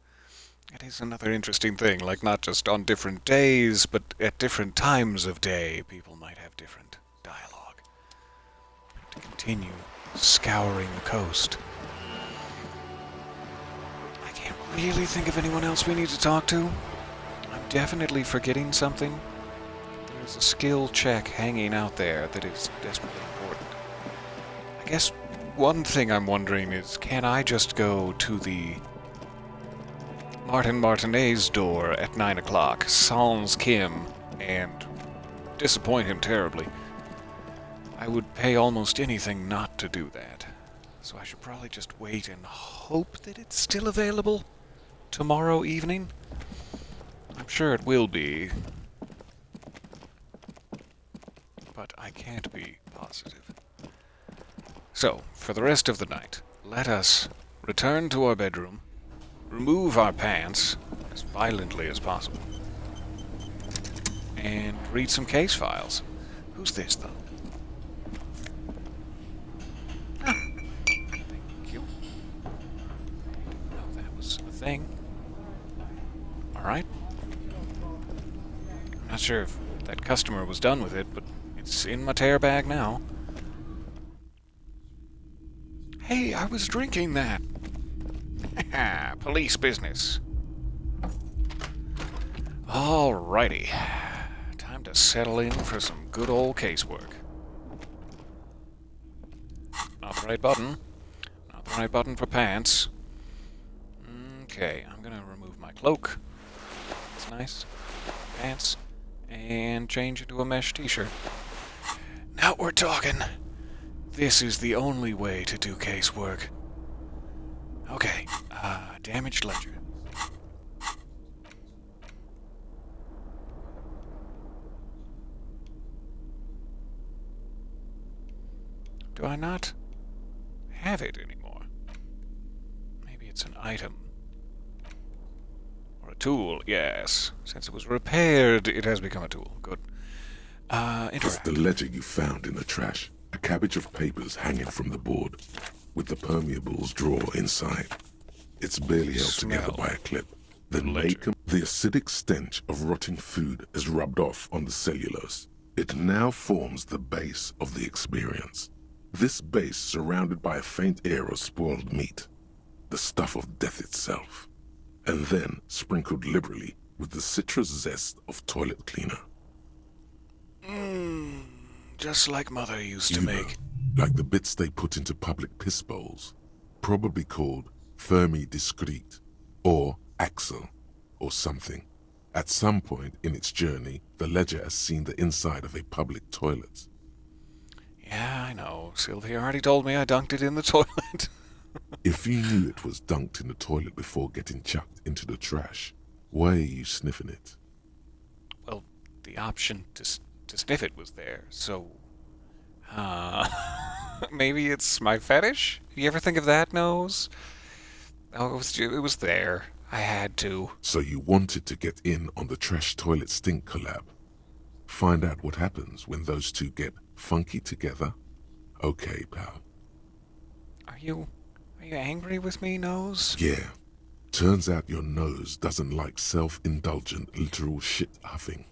It is another interesting thing, like not just on different days, but at different times of day, people might have different dialogue. To continue scouring the coast. I can't really think of anyone else we need to talk to. I'm definitely forgetting something. There's a skill check hanging out there that is desperately important. I guess one thing I'm wondering is, can I just go to the Martin Martinet's door at 9 o'clock, sans Kim, and disappoint him terribly? I would pay almost anything not to do that. So I should probably just wait and hope that it's still available. tomorrow evening? I'm sure it will be. But I can't be positive. So, for the rest of the night, let us return to our bedroom, remove our pants as violently as possible, and read some case files. Who's this, though? Ah, thank you. Oh, that was a thing. Alright. I'm not sure if that customer was done with it, but it's in my tear bag now. Hey, I was drinking that. Police business. Alrighty. Time to settle in for some good old casework. Not the right button. Not the right button for pants. Okay, I'm gonna remove my cloak. That's nice. Pants. And change into a mesh t-shirt. Now we're talking. This is the only way to do casework. Okay, damaged ledger. Do I not have it anymore? Maybe it's an item. Or a tool, yes. Since it was repaired, it has become a tool. Good. It's the ledger you found in the trash. A cabbage of papers hanging from the board, with the permeables drawer inside. It's barely held together by a clip. Then the acidic stench of rotting food is rubbed off on the cellulose. It now forms the base of the experience. This base surrounded by a faint air of spoiled meat, the stuff of death itself, and then sprinkled liberally with the citrus zest of toilet cleaner. Just like Mother used to make. Like the bits they put into public piss bowls, probably called Fermi Discrete, or Axel, or something. At some point in its journey, the ledger has seen the inside of a public toilet. Yeah, I know. Sylvia already told me I dunked it in the toilet. If you knew it was dunked in the toilet before getting chucked into the trash, why are you sniffing it? Well, the option to sniff it was there, so... maybe it's my fetish? You ever think of that, Nose? Oh, it was there. I had to. So you wanted to get in on the trash toilet stink collab. Find out what happens when those two get funky together? Okay, pal. Are you angry with me, Nose? Yeah. Turns out your nose doesn't like self-indulgent literal shit huffing.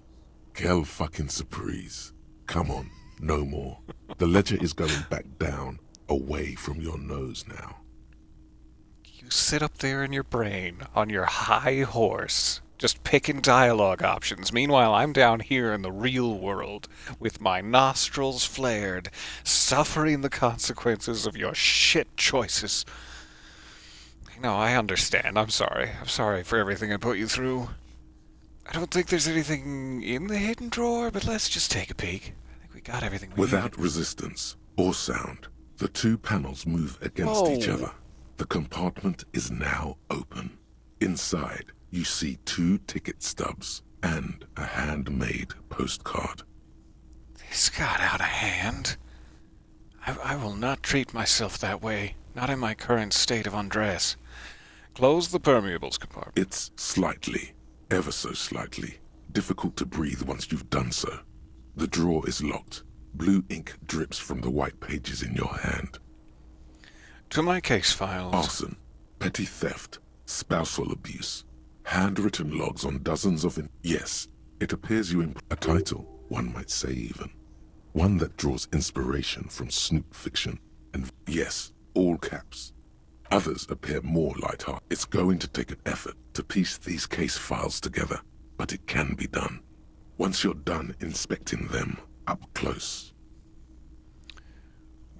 Quelle fucking surprise. Come on, no more. The ledger is going back down, away from your nose now. You sit up there in your brain, on your high horse, just picking dialogue options. Meanwhile, I'm down here in the real world, with my nostrils flared, suffering the consequences of your shit choices. No, I understand. I'm sorry. I'm sorry for everything I put you through. I don't think there's anything in the hidden drawer, but let's just take a peek. I think we got everything we Without need. resistance or sound, the two panels move against each other. The compartment is now open. Inside, you see 2 ticket stubs and a handmade postcard. This got out of hand. I will not treat myself that way, not in my current state of undress. Close the permeables compartment. It's slightly, ever so slightly, difficult to breathe once you've done so. The drawer is locked. Blue ink drips from the white pages in your hand. To my case files. Arson, petty theft, spousal abuse, handwritten logs on dozens of... Yes, it appears you a title, one might say even. One that draws inspiration from snoop fiction. And yes, all caps. Others appear more lighthearted. It's going to take an effort to piece these case files together, but it can be done. Once you're done inspecting them up close.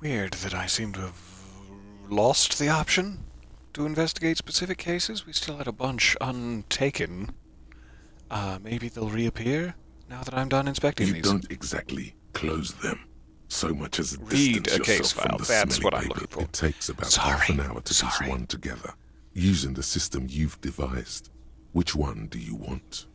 Weird that I seem to have lost the option to investigate specific cases. We still had a bunch untaken. Maybe they'll reappear now that I'm done inspecting these. You don't exactly close them. So much as Read distance a case yourself from file. the That's smelly what I'm paper. looking for. It takes about half an hour to piece one together. using the system you've devised. Which one do you want?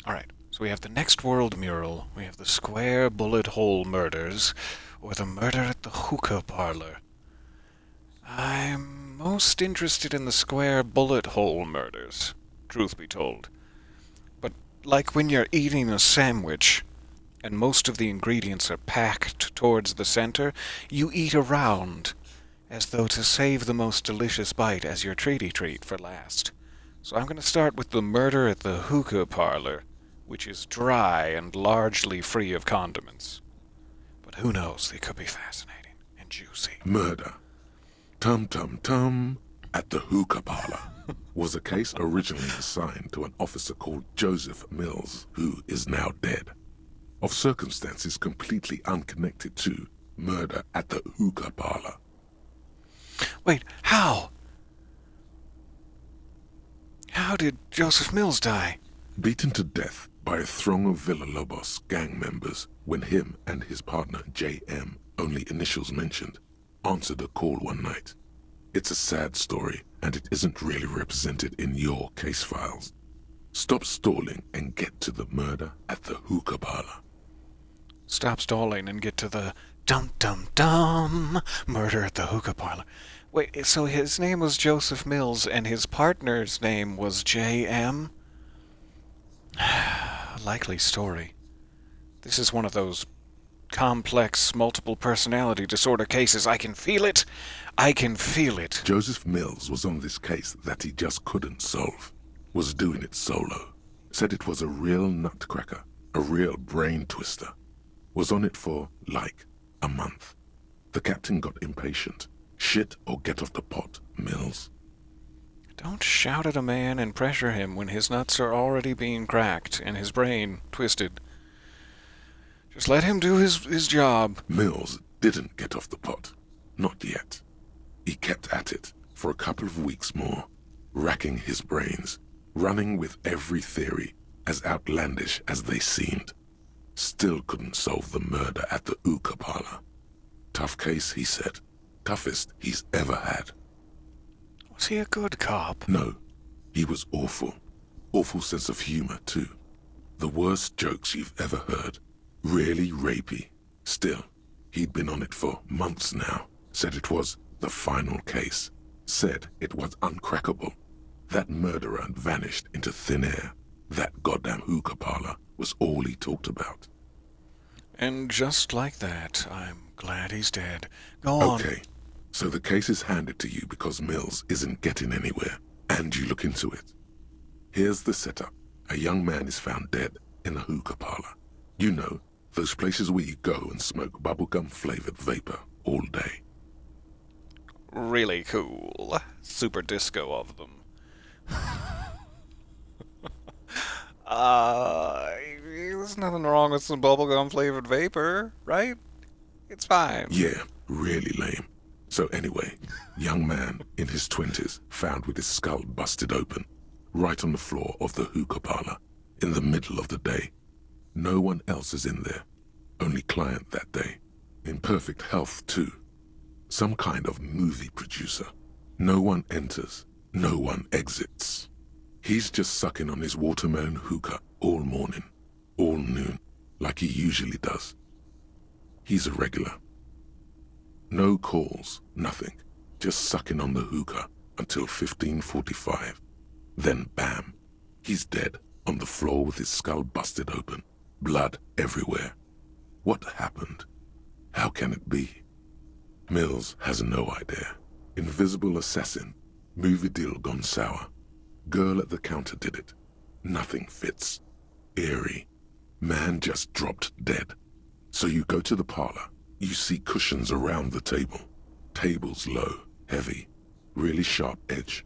Alright, so we have the Next World mural, we have the Square Bullet Hole murders, or the murder at the hookah parlor. I'm most interested in the Square Bullet Hole murders, truth be told. But like when you're eating a sandwich, and most of the ingredients are packed towards the center, you eat around, as though to save the most delicious bite as your treaty treat for last. So I'm going to start with the murder at the hookah parlor, which is dry and largely free of condiments. But who knows, they could be fascinating and juicy. Murder. Tum Tum Tum at the hookah parlor was a case originally assigned to an officer called Joseph Mills, who is now dead, of circumstances completely unconnected to murder at the hookah parlor. Wait, how? How did Joseph Mills die? Beaten to death by a throng of Villalobos gang members when him and his partner J.M., only initials mentioned, answered a call one night. It's a sad story, and it isn't really represented in your case files. Stop stalling and get to the murder at the hookah parlor. Stop stalling and get to the dum-dum-dum murder at the hookah parlor. Wait, so his name was Joseph Mills and his partner's name was J.M.? Likely story. This is one of those complex multiple personality disorder cases. I can feel it. I can feel it. Joseph Mills was on this case that he just couldn't solve. Was doing it solo. Said it was a real nutcracker. A real brain twister. Was on it for, like, a month. The captain got impatient. Shit or get off the pot, Mills. Don't shout at a man and pressure him when his nuts are already being cracked and his brain twisted. Just let him do his job. Mills didn't get off the pot. Not yet. He kept at it for a couple of weeks more, racking his brains, running with every theory, as outlandish as they seemed. Still couldn't solve the murder at the hookah parlor. Tough case, he said. Toughest he's ever had. Was he a good cop? No. He was awful. Awful sense of humor, too. The worst jokes you've ever heard. Really rapey. Still, he'd been on it for months now. Said it was the final case. Said it was uncrackable. That murderer vanished into thin air. That goddamn hookah parlor was all he talked about. And just like that, I'm glad he's dead. Go on. Okay, so the case is handed to you because Mills isn't getting anywhere, and you look into it. Here's the setup. A young man is found dead in a hookah parlor. You know, those places where you go and smoke bubblegum-flavored vapor all day. Really cool. Super disco of them. There's nothing wrong with some bubblegum flavored vapor, right? It's fine. Yeah, really lame. So anyway, young man in his 20s found with his skull busted open, right on the floor of the hookah parlor, in the middle of the day. No one else is in there. Only client that day. In perfect health, too. Some kind of movie producer. No one enters. No one exits. He's just sucking on his watermelon hookah all morning, all noon, like he usually does. He's a regular. No calls, nothing. Just sucking on the hookah until 15:45. Then bam, he's dead on the floor with his skull busted open, blood everywhere. What happened? How can it be? Mills has no idea. Invisible assassin, movie deal gone sour. Girl at the counter did it. Nothing fits. Eerie. Man just dropped dead. So you go to the parlor. You see cushions around the table. Tables low, heavy, really sharp edge.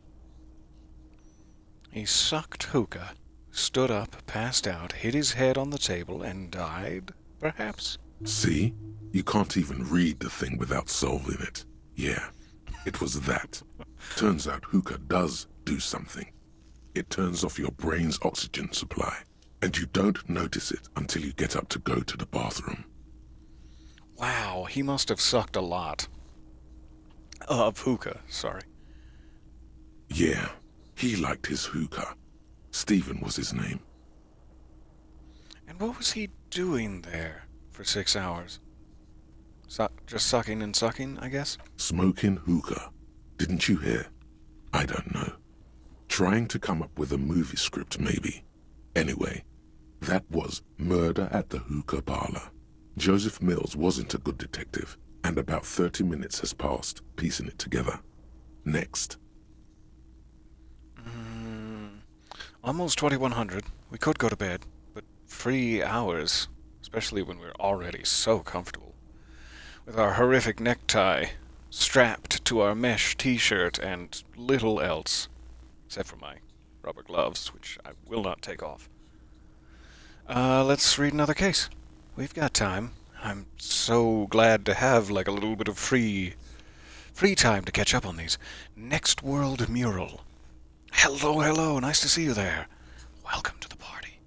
He sucked hookah, stood up, passed out, hit his head on the table, and died, perhaps? See? You can't even read the thing without solving it. Yeah, it was that. Turns out hookah does do something. It turns off your brain's oxygen supply, and you don't notice it until you get up to go to the bathroom. Wow, he must have sucked a lot. Of hookah, sorry. Yeah, he liked his hookah. Stephen was his name. And what was he doing there for 6 hours? Just sucking and sucking, I guess? Smoking hookah. Didn't you hear? I don't know. Trying to come up with a movie script, maybe. Anyway, that was Murder at the Hookah Parlor. Joseph Mills wasn't a good detective, and about 30 minutes has passed, piecing it together. Next. Almost 2100. We could go to bed, but 3 hours, especially when we're already so comfortable. With our horrific necktie strapped to our mesh t-shirt and little else, except for my rubber gloves, which I will not take off. Let's read another case. We've got time. I'm so glad to have like a little bit of free time to catch up on these. Next World Mural. Hello, nice to see you there. Welcome to the party.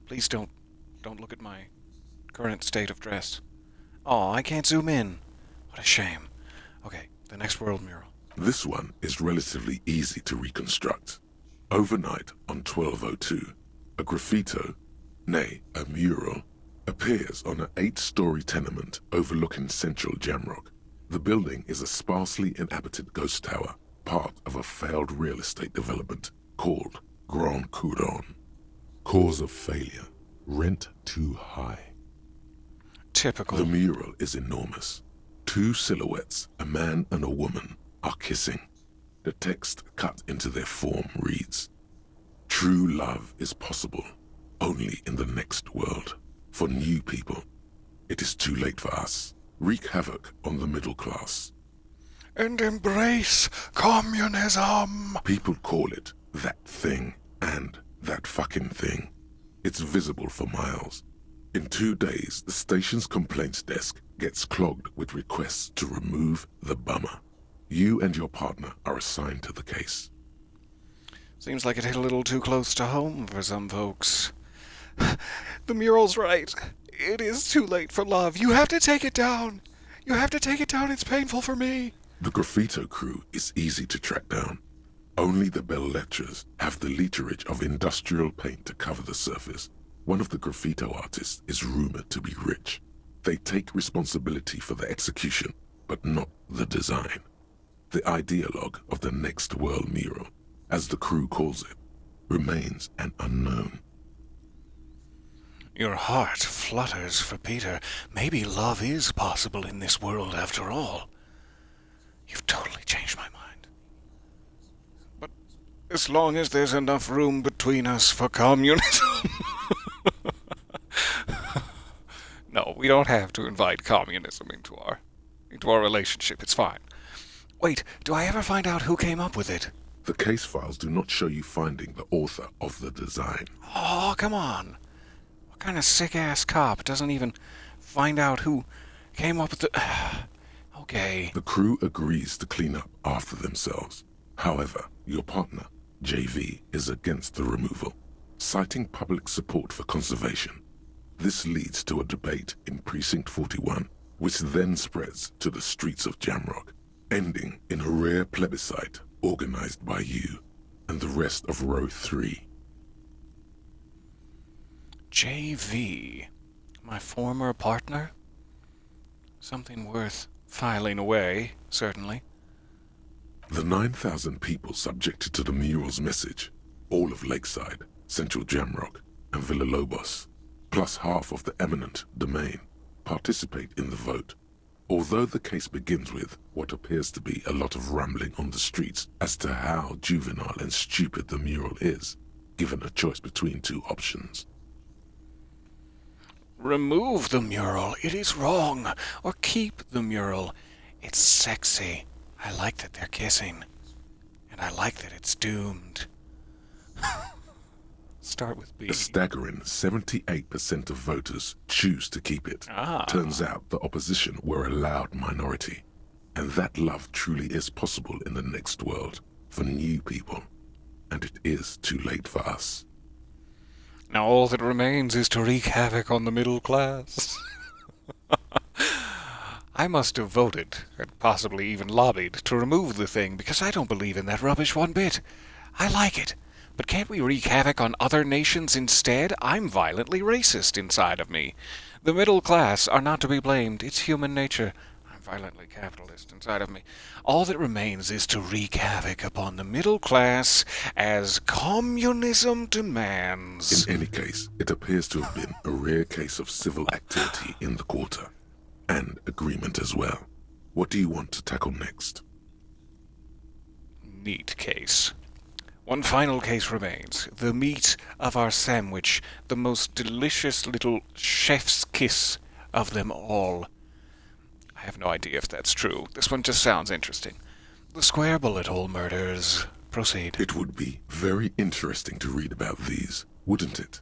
Please don't look at my current state of dress. Oh, I can't zoom in. What a shame. Okay, the Next World Mural. This one is relatively easy to reconstruct. Overnight on 1202, a graffito, nay, a mural, appears on an 8-story tenement overlooking central Jamrock. The building is a sparsely inhabited ghost tower, part of a failed real estate development called Grand Couronne. Cause of failure, rent too high. Typical. The mural is enormous. 2 silhouettes, a man and a woman, are kissing. The text cut into their form reads, "True love is possible only in the next world. For new people, it is too late for us. Wreak havoc on the middle class. And embrace communism." People call it that thing and that fucking thing. It's visible for miles. In 2 days, the station's complaints desk gets clogged with requests to remove the bummer. You and your partner are assigned to the case. Seems like it hit a little too close to home for some folks. The mural's right. It is too late for love. You have to take it down. You have to take it down. It's painful for me. The graffito crew is easy to track down. Only the bell lectures have the literage of industrial paint to cover the surface. One of the graffito artists is rumored to be rich. They take responsibility for the execution, but not the design. The ideologue of the Next World Mural, as the crew calls it, remains an unknown. Your heart flutters for Peter. Maybe love is possible in this world after all. You've totally changed my mind. But as long as there's enough room between us for communism... No, we don't have to invite communism into our relationship. It's fine. Wait, do I ever find out who came up with it? The case files do not show you finding the author of the design. Oh, come on. What kind of sick-ass cop doesn't even find out who came up with the... Okay. The crew agrees to clean up after themselves. However, your partner, JV, is against the removal, citing public support for conservation. This leads to a debate in Precinct 41, which then spreads to the streets of Jamrock, ending in a rare plebiscite organized by you and the rest of Row 3. JV, my former partner? Something worth filing away, certainly. The 9,000 people subjected to the mural's message, all of Lakeside, Central Jamrock, and Villalobos, plus half of the eminent domain, participate in the vote. Although the case begins with what appears to be a lot of rambling on the streets as to how juvenile and stupid the mural is, given a choice between 2 options. Remove the mural. It is wrong. Or keep the mural. It's sexy. I like that they're kissing. And I like that it's doomed. Start with B. A staggering 78% of voters choose to keep it. Turns out the opposition were a loud minority. And that love truly is possible in the next world for new people. And it is too late for us. Now all that remains is to wreak havoc on the middle class. I must have voted, and possibly even lobbied, to remove the thing because I don't believe in that rubbish one bit. I like it. But can't we wreak havoc on other nations instead? I'm violently racist inside of me. The middle class are not to be blamed. It's human nature. I'm violently capitalist inside of me. All that remains is to wreak havoc upon the middle class as communism demands. In any case, it appears to have been a rare case of civil activity in the quarter. And agreement as well. What do you want to tackle next? Neat case. One final case remains. The meat of our sandwich. The most delicious little chef's kiss of them all. I have no idea if that's true. This one just sounds interesting. The square bullet hole murders. Proceed. It would be very interesting to read about these, wouldn't it?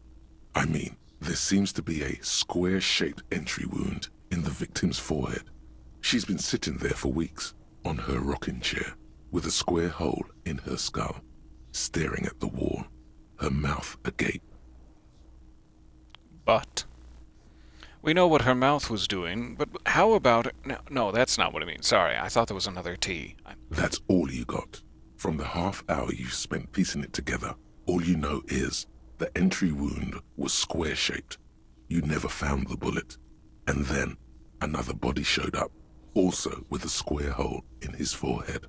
I mean, there seems to be a square-shaped entry wound in the victim's forehead. She's been sitting there for weeks, on her rocking chair, with a square hole in her skull, staring at the wall, her mouth agape. But we know what her mouth was doing, but how about... No, that's not what I mean. Sorry, I thought there was another T. That's all you got. From the half hour you spent piecing it together, all you know is the entry wound was square-shaped. You never found the bullet. And then another body showed up, also with a square hole in his forehead.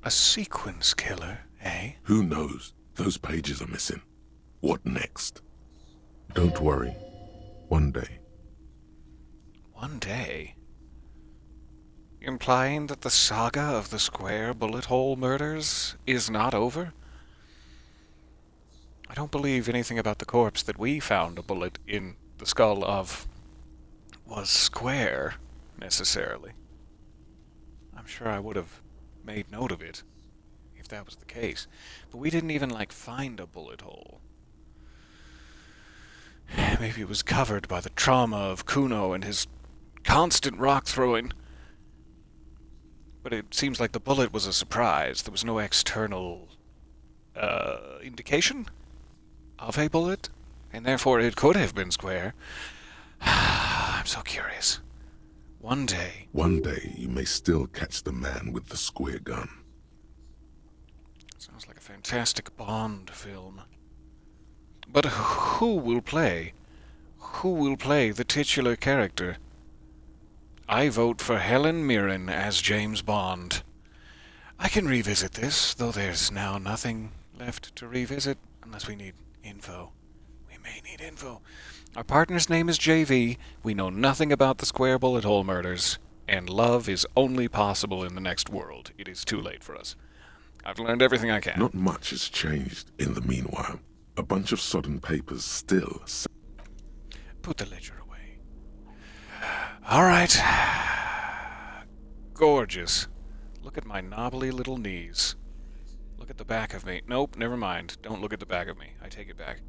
A sequence killer, eh? Who knows? Those pages are missing. What next? Don't worry. One day. One day? Implying that the saga of the square bullet hole murders is not over? I don't believe anything about the corpse that we found a bullet in the skull of was square, necessarily. I'm sure I would have made note of it, if that was the case. But we didn't even, find a bullet hole. Maybe it was covered by the trauma of Kuno and his constant rock throwing. But it seems like the bullet was a surprise. There was no external, indication of a bullet, and therefore it could have been square. I'm so curious. One day You may still catch the man with the square gun. Sounds like a fantastic Bond film. But who will play? Who will play the titular character? I vote for Helen Mirren as James Bond. I can revisit this, though there's now nothing left to revisit, unless we need info. We may need info. Our partner's name is JV, we know nothing about the square bullet hole murders, and love is only possible in the next world. It is too late for us. I've learned everything I can. Not much has changed in the meanwhile. A bunch of sodden papers still... Put the ledger away. All right. Gorgeous. Look at my knobbly little knees. Look at the back of me. Nope, never mind. Don't look at the back of me. I take it back.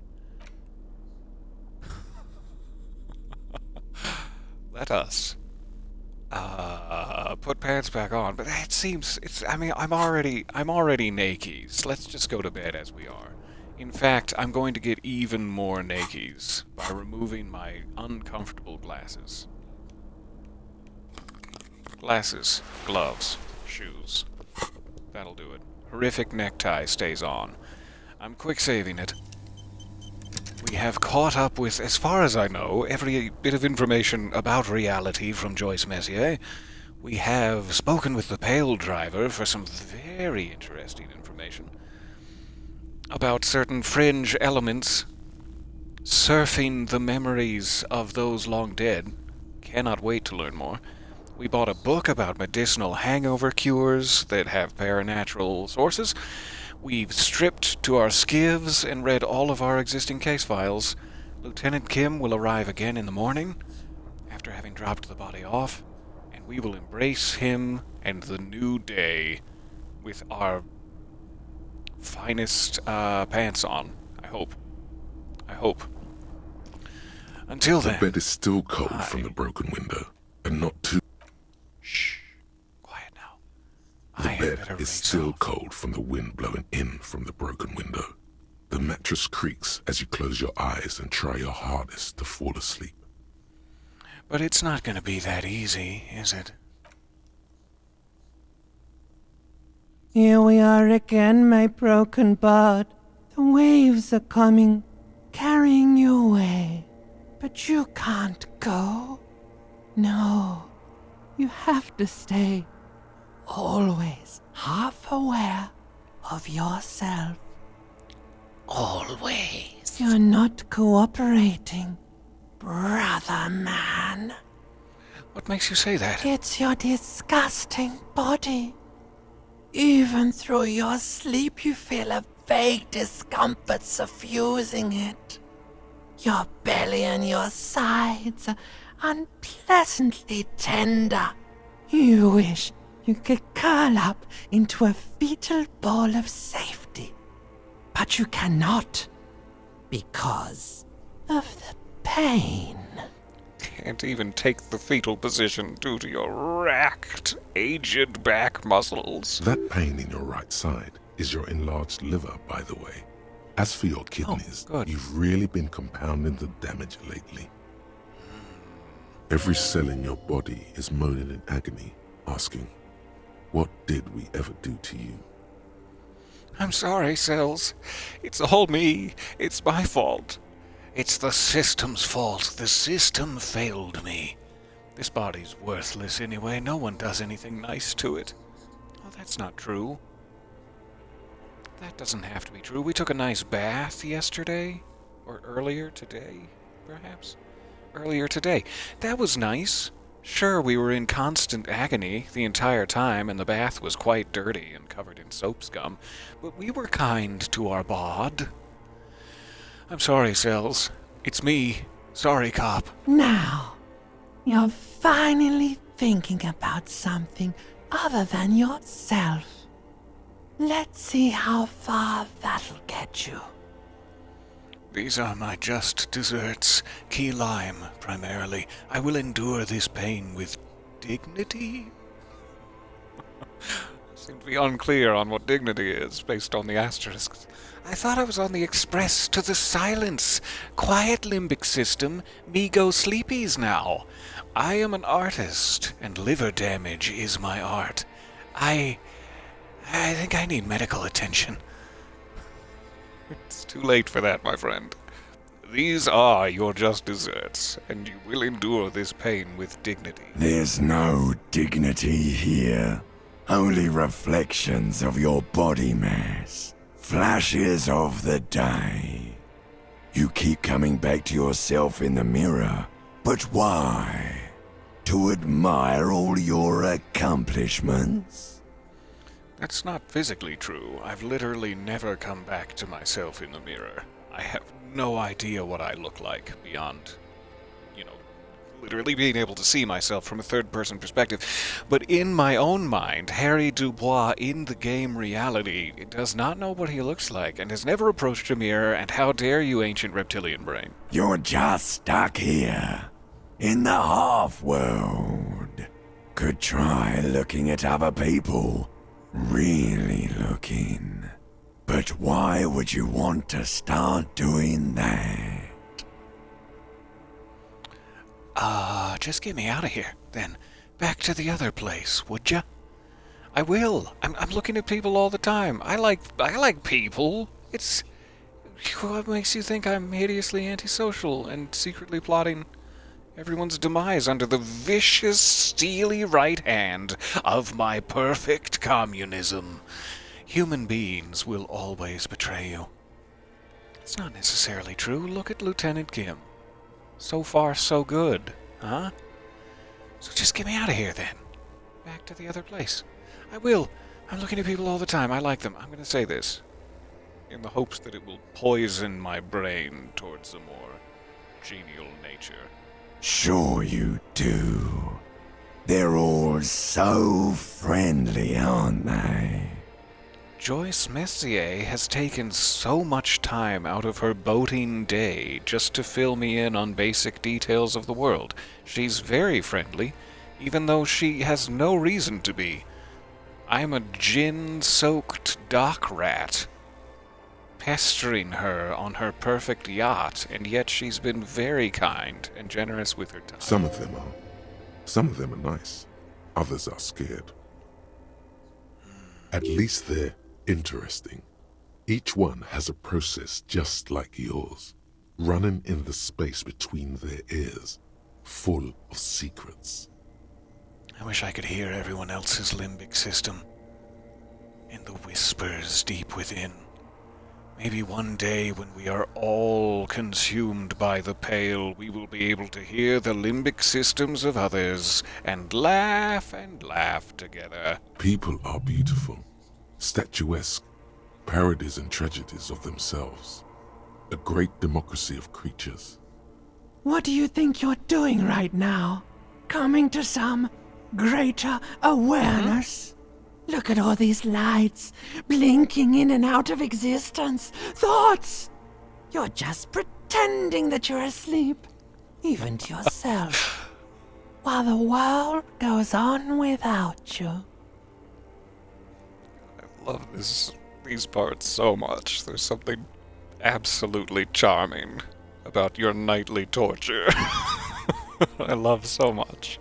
Let us put pants back on, but it seems I'm already nakies. Let's just go to bed as we are. In fact, I'm going to get even more nakies by removing my uncomfortable glasses. Glasses, gloves, shoes. That'll do it. Horrific necktie stays on. I'm quick saving it. We have caught up with, as far as I know, every bit of information about reality from Joyce Messier. We have spoken with the Pale Driver for some very interesting information about certain fringe elements, surfing the memories of those long dead. Cannot wait to learn more. We bought a book about medicinal hangover cures that have paranatural sources. We've stripped to our skivs and read all of our existing case files. Lieutenant Kim will arrive again in the morning, after having dropped the body off, and we will embrace him and the new day with our finest pants on. I hope. Until then... The bed is still cold from the broken window, and not too... Shh. Quiet now. The bed is still cold from the wind blowing in from the broken window. The mattress creaks as you close your eyes and try your hardest to fall asleep. But it's not going to be that easy, is it? Here we are again, my broken bud. The waves are coming, carrying you away. But you can't go. No, you have to stay. Always half aware of yourself. Always. You're not cooperating, brother man. What makes you say that? It's your disgusting body. Even through your sleep, you feel a vague discomfort suffusing it. Your belly and your sides are unpleasantly tender. You wish you could curl up into a fetal ball of safety. But you cannot, because of the pain. Can't even take the fetal position due to your racked, aged back muscles. That pain in your right side is your enlarged liver, by the way. As for your kidneys, you've really been compounding the damage lately. Every cell in your body is moaning in agony, asking, what did we ever do to you? I'm sorry, cells. It's all me. It's my fault. It's the system's fault. The system failed me. This body's worthless anyway. No one does anything nice to it. Oh, that's not true. That doesn't have to be true. We took a nice bath yesterday. Or earlier today, perhaps? Earlier today. That was nice. Sure, we were in constant agony the entire time, and the bath was quite dirty and covered in soap scum, but we were kind to our bod. I'm sorry, Cells. It's me. Sorry, cop. Now, you're finally thinking about something other than yourself. Let's see how far that'll get you. These are my just desserts. Key lime, primarily. I will endure this pain with dignity? Seem to be unclear on what dignity is, based on the asterisks. I thought I was on the express to the silence. Quiet limbic system, me go sleepies now. I am an artist, and liver damage is my art. I think I need medical attention. It's too late for that, my friend. These are your just desserts, and you will endure this pain with dignity. There's no dignity here. Only reflections of your body mass. Flashes of the day. You keep coming back to yourself in the mirror. But why? To admire all your accomplishments? That's not physically true. I've literally never come back to myself in the mirror. I have no idea what I look like beyond, literally being able to see myself from a third-person perspective. But in my own mind, Harry Dubois in the game reality does not know what he looks like and has never approached a mirror, and how dare you, ancient reptilian brain. You're just stuck here, in the half-world. Could try looking at other people. Really looking. But why would you want to start doing that? Just get me out of here, then. Back to the other place, would ya? I will. I'm looking at people all the time. I like people. It's... What makes you think I'm hideously antisocial and secretly plotting everyone's demise under the vicious, steely right hand of my perfect communism? Human beings will always betray you. It's not necessarily true. Look at Lieutenant Kim. So far, so good, huh? So just get me out of here, then. Back to the other place. I will. I'm looking at people all the time. I like them. I'm going to say this, in the hopes that it will poison my brain towards a more genial nature. Sure you do. They're all so friendly, aren't they? Joyce Messier has taken so much time out of her boating day just to fill me in on basic details of the world. She's very friendly, even though she has no reason to be. I'm a gin-soaked dock rat. pestering her on her perfect yacht, and yet she's been very kind and generous with her time. Some of them are. Some of them are nice. Others are scared. At least they're interesting. Each one has a process just like yours, running in the space between their ears, full of secrets. I wish I could hear everyone else's limbic system, in the whispers deep within. Maybe one day when we are all consumed by the Pale, we will be able to hear the limbic systems of others and laugh together. People are beautiful, statuesque, parodies and tragedies of themselves. A great democracy of creatures. What do you think you're doing right now? Coming to some greater awareness? Look at all these lights, blinking in and out of existence. Thoughts! You're just pretending that you're asleep, even to yourself, while the world goes on without you. I love these parts so much. There's something absolutely charming about your nightly torture. I love so much.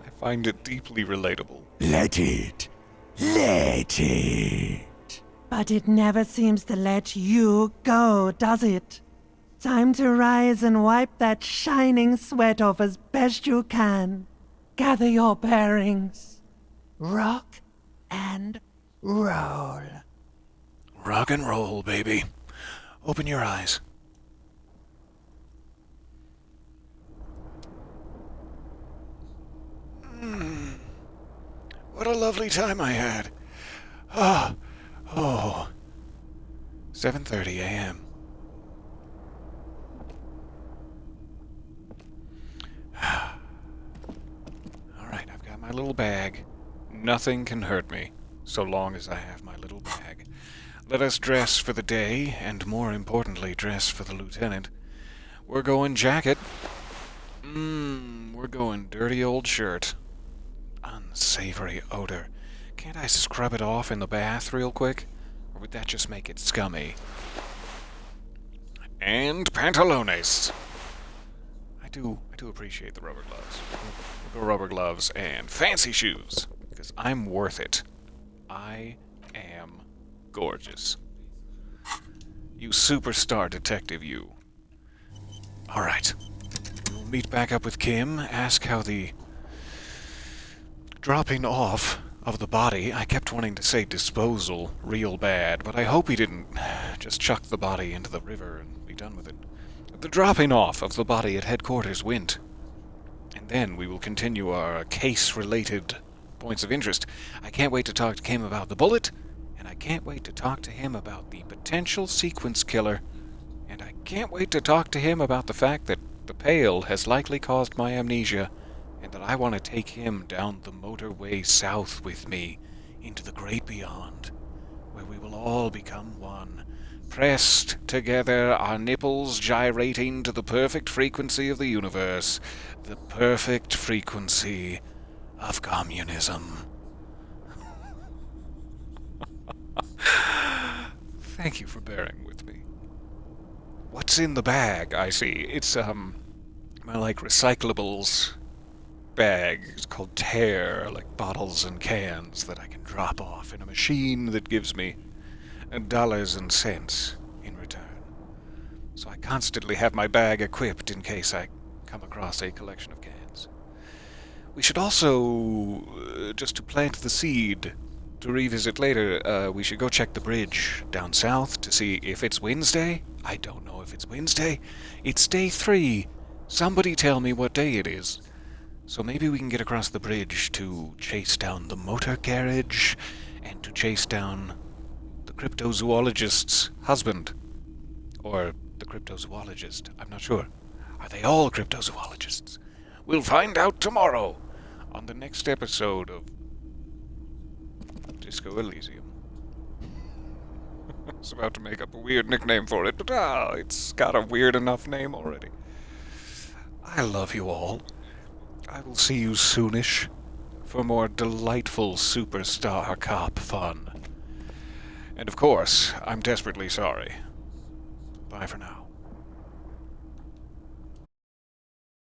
I find it deeply relatable. Let it. Let it. But it never seems to let you go, does it? Time to rise and wipe that shining sweat off as best you can. Gather your bearings. Rock and roll. Rock and roll, baby. Open your eyes. What a lovely time I had. Oh. 7:30 a.m. Alright, I've got my little bag. Nothing can hurt me, so long as I have my little bag. Let us dress for the day, and more importantly, dress for the lieutenant. We're going jacket. We're going dirty old shirt. Unsavory odor. Can't I scrub it off in the bath real quick? Or would that just make it scummy? And pantalones. I do appreciate the rubber gloves. We'll go rubber gloves and fancy shoes, because I'm worth it. I am gorgeous. You superstar detective, you. Alright. We'll meet back up with Kim, ask how the dropping off of the body, I kept wanting to say disposal real bad, but I hope he didn't just chuck the body into the river and be done with it. The dropping off of the body at headquarters went. And then we will continue our case-related points of interest. I can't wait to talk to Kim about the bullet, and I can't wait to talk to him about the potential sequence killer, and I can't wait to talk to him about the fact that the Pale has likely caused my amnesia, and that I want to take him down the motorway south with me into the great beyond, where we will all become one, pressed together, our nipples gyrating to the perfect frequency of the universe, the perfect frequency of communism. Thank you for bearing with me. What's in the bag? I see. It's, my, like, recyclables bag. It's called Tear, like bottles and cans that I can drop off in a machine that gives me dollars and cents in return. So I constantly have my bag equipped in case I come across a collection of cans. We should also, just to plant the seed to revisit later, we should go check the bridge down south to see if it's Wednesday. I don't know if it's Wednesday. It's day 3. Somebody tell me what day it is. So maybe we can get across the bridge to chase down the motor carriage and to chase down the cryptozoologist's husband. Or the cryptozoologist. I'm not sure. Are they all cryptozoologists? We'll find out tomorrow on the next episode of Disco Elysium. I was about to make up a weird nickname for it, but it's got a weird enough name already. I love you all. I will see you soonish for more delightful superstar cop fun. And of course, I'm desperately sorry Bye for now.